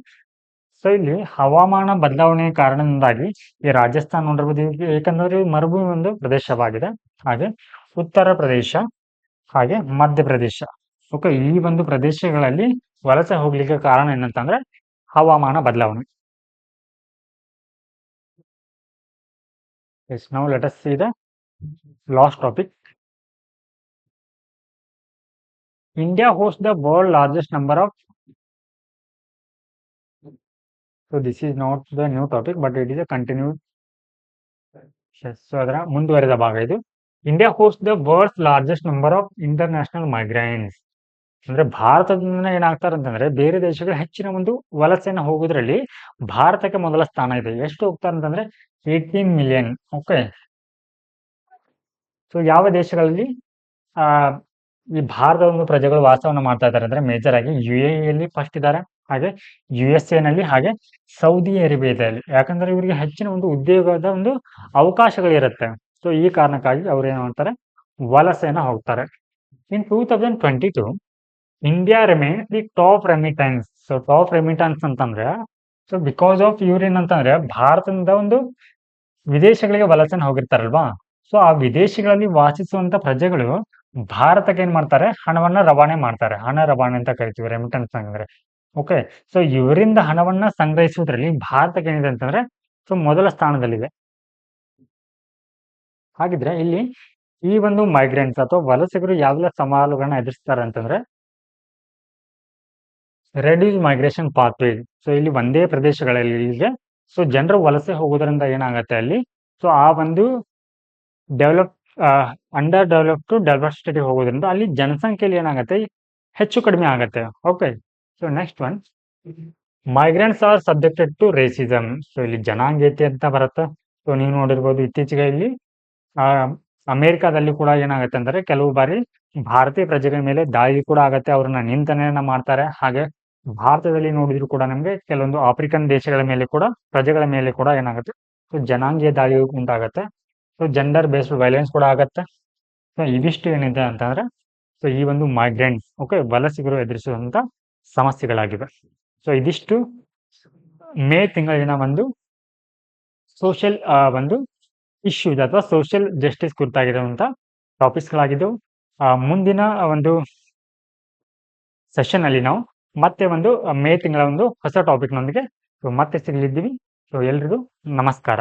So ಇಲ್ಲಿ ಹವಾಮಾನ ಬದಲಾವಣೆ ಕಾರಣದಿಂದಾಗಿ ಈ ರಾಜಸ್ಥಾನ ನೋಡಿರ್ಬೋದು, ಏಕೆಂದರೆ ಮರುಭೂಮಿ ಒಂದು ಪ್ರದೇಶವಾಗಿದೆ. ಹಾಗೆ ಉತ್ತರ ಪ್ರದೇಶ ಹಾಗೆ ಮಧ್ಯಪ್ರದೇಶ, ಓಕೆ, ಈ ಒಂದು ಪ್ರದೇಶಗಳಲ್ಲಿ ವಲಸೆ ಹೋಗ್ಲಿಕ್ಕೆ ಕಾರಣ ಏನಂತಂದ್ರೆ ಹವಾಮಾನ ಬದಲಾವಣೆ. Yes, now let us see the last topic. India hosts the world largest number of. So this is not the new topic, but it is a continued. Yes, so ಅದರ ಮುಂದುವರೆದ ಭಾಗ ಇದು. India host the world's largest number of international migrants. ಅಂದ್ರೆ ಭಾರತದಿಂದ ಏನಾಗ್ತಾರೆ ಅಂತಂದ್ರೆ ಬೇರೆ ದೇಶಗಳು ಹೆಚ್ಚಿನ ಒಂದು ವಲಸೆನ ಹೋಗೋದ್ರಲ್ಲಿ ಭಾರತಕ್ಕೆ ಮೊದಲ ಸ್ಥಾನ ಇದೆ. ಎಷ್ಟು ಹೋಗ್ತಾರೆ ಅಂತಂದ್ರೆ 18 ಮಿಲಿಯನ್. ಓಕೆ. ಸೊ ಯಾವ ದೇಶಗಳಲ್ಲಿ ಆ ಈ ಭಾರತದ ಒಂದು ಪ್ರಜೆಗಳು ವಾಸವನ್ನ ಮಾಡ್ತಾ ಇದ್ದಾರೆ ಅಂದ್ರೆ ಮೇಜರ್ ಆಗಿ UAE ಫಸ್ಟ್ ಇದ್ದಾರೆ, ಹಾಗೆ USA ನಲ್ಲಿ, ಹಾಗೆ ಸೌದಿ ಅರೇಬಿಯಾದಲ್ಲಿ. ಯಾಕಂದ್ರೆ ಇವರಿಗೆ ಹೆಚ್ಚಿನ ಒಂದು ಉದ್ಯೋಗದ ಒಂದು ಅವಕಾಶಗಳಿರುತ್ತೆ. ಸೊ ಈ ಕಾರಣಕ್ಕಾಗಿ ಅವ್ರು ಏನ್ ಮಾಡ್ತಾರೆ ವಲಸೆನ ಹೋಗ್ತಾರೆ. ಇನ್ 2022 India remain the top remittance. So top remittance ಅಂತಂದ್ರೆ ಸೊ ಬಿಕಾಸ್ ಆಫ್ ಏನಂತಂದ್ರೆ ಭಾರತದಿಂದ ಒಂದು ವಿದೇಶಗಳಿಗೆ ವಲಸೆನ ಹೋಗಿರ್ತಾರಲ್ವಾ. ಸೊ ಆ ವಿದೇಶಗಳಲ್ಲಿ ವಾಸಿಸುವಂತ ಪ್ರಜೆಗಳು ಭಾರತಕ್ಕೆ ಏನ್ ಮಾಡ್ತಾರೆ ಹಣವನ್ನ ರವಾನೆ ಮಾಡ್ತಾರೆ. ಹಣ ರವಾನೆ ಅಂತ ಕರಿತೀವಿ ರೆಮಿಟೆನ್ಸ್ ಅಂದ್ರೆ. ಓಕೆ. ಸೊ ಇವರಿಂದ ಹಣವನ್ನ ಸಂಗ್ರಹಿಸುವುದರಲ್ಲಿ ಭಾರತಕ್ಕೆ ಏನಿದೆ ಅಂತಂದ್ರೆ ಸೊ ಮೊದಲ ಸ್ಥಾನದಲ್ಲಿದೆ. ಹಾಗಿದ್ರೆ ಇಲ್ಲಿ ಈ ಒಂದು ಮೈಗ್ರೆಂಟ್ಸ್ ಅಥವಾ ವಲಸಿಗರು ಯಾವೆಲ್ಲ ಸವಾಲುಗಳನ್ನ ಎದುರಿಸ್ತಾರೆ ಅಂತಂದ್ರೆ ರೆಡ್ಯೂಸ್ ಮೈಗ್ರೇಷನ್ ಪಾತ್ವೇ. ಸೊ ಇಲ್ಲಿ ಒಂದೇ ಪ್ರದೇಶಗಳಲ್ಲಿ ಇಲ್ಲಿಗೆ ಸೊ ಜನರು ವಲಸೆ ಹೋಗೋದ್ರಿಂದ ಏನಾಗತ್ತೆ ಅಲ್ಲಿ ಸೊ ಆ ಒಂದು develop under develop to develop state ಹೋಗೋದ್ರಿಂದ ಅಲ್ಲಿ ಜನಸಂಖ್ಯೆಯಲ್ಲಿ ಏನಾಗತ್ತೆ ಹೆಚ್ಚು ಕಡಿಮೆ ಆಗತ್ತೆ. Okay. So next one, migrants are subjected to racism. So ಇಲ್ಲಿ ಜನಾಂಗೀಯತೆ ಅಂತ ಬರುತ್ತೆ. ಸೊ ನೀವು ನೋಡಿರ್ಬೋದು ಇತ್ತೀಚೆಗೆ ಇಲ್ಲಿ ಅಮೆರಿಕಾದಲ್ಲಿ ಕೂಡ ಏನಾಗುತ್ತೆ ಅಂದ್ರೆ ಕೆಲವು ಬಾರಿ ಭಾರತೀಯ ಪ್ರಜೆಗಳ ಮೇಲೆ ದಾಳಿ ಕೂಡ ಆಗತ್ತೆ, ಅವ್ರನ್ನ ನಿಂದನೆಯನ್ನ ಮಾಡ್ತಾರೆ. ಹಾಗೆ ಭಾರತದಲ್ಲಿ ನೋಡಿದ್ರು ಕೂಡ ನಮ್ಗೆ ಕೆಲವೊಂದು ಆಫ್ರಿಕನ್ ದೇಶಗಳ ಮೇಲೆ ಕೂಡ ಪ್ರಜೆಗಳ ಮೇಲೆ ಕೂಡ ಏನಾಗುತ್ತೆ ಸೊ ಜನಾಂಗೀಯ ದಾಳಿ ಉಂಟಾಗತ್ತೆ. ಸೊ ಜೆಂಡರ್ ಬೇಸ್ಡ್ ವೈಲೆನ್ಸ್ ಕೂಡ ಆಗತ್ತೆ. ಸೊ ಇದಿಷ್ಟು ಏನಿದೆ ಅಂತಂದ್ರೆ ಸೊ ಈ ಒಂದು ಮೈಗ್ರೆಂಟ್ಸ್, ಓಕೆ, ವಲಸಿಗರು ಎದುರಿಸುವಂತ ಸಮಸ್ಯೆಗಳಾಗಿವೆ. ಸೊ ಇದಿಷ್ಟು ಮೇ ತಿಂಗಳಿನ ಒಂದು ಸೋಷಿಯಲ್ ಒಂದು ಇಶ್ಯೂಸ್ ಅಥವಾ ಸೋಷಿಯಲ್ ಜಸ್ಟಿಸ್ ಕುರಿತಾಗಿರುವಂತ ಟಾಪಿಕ್ಸ್ಗಳಾಗಿದ್ದವು. ಮುಂದಿನ ಒಂದು ಸೆಷನ್ ಅಲ್ಲಿ ನಾವು ಮತ್ತೆ ಒಂದು ಮೇ ತಿಂಗಳ ಒಂದು ಹೊಸ ಟಾಪಿಕ್ನೊಂದಿಗೆ ಮತ್ತೆ ಸಿಗಲಿದ್ದೀವಿ. ಸೊ ಎಲ್ರಿಗೂ ನಮಸ್ಕಾರ.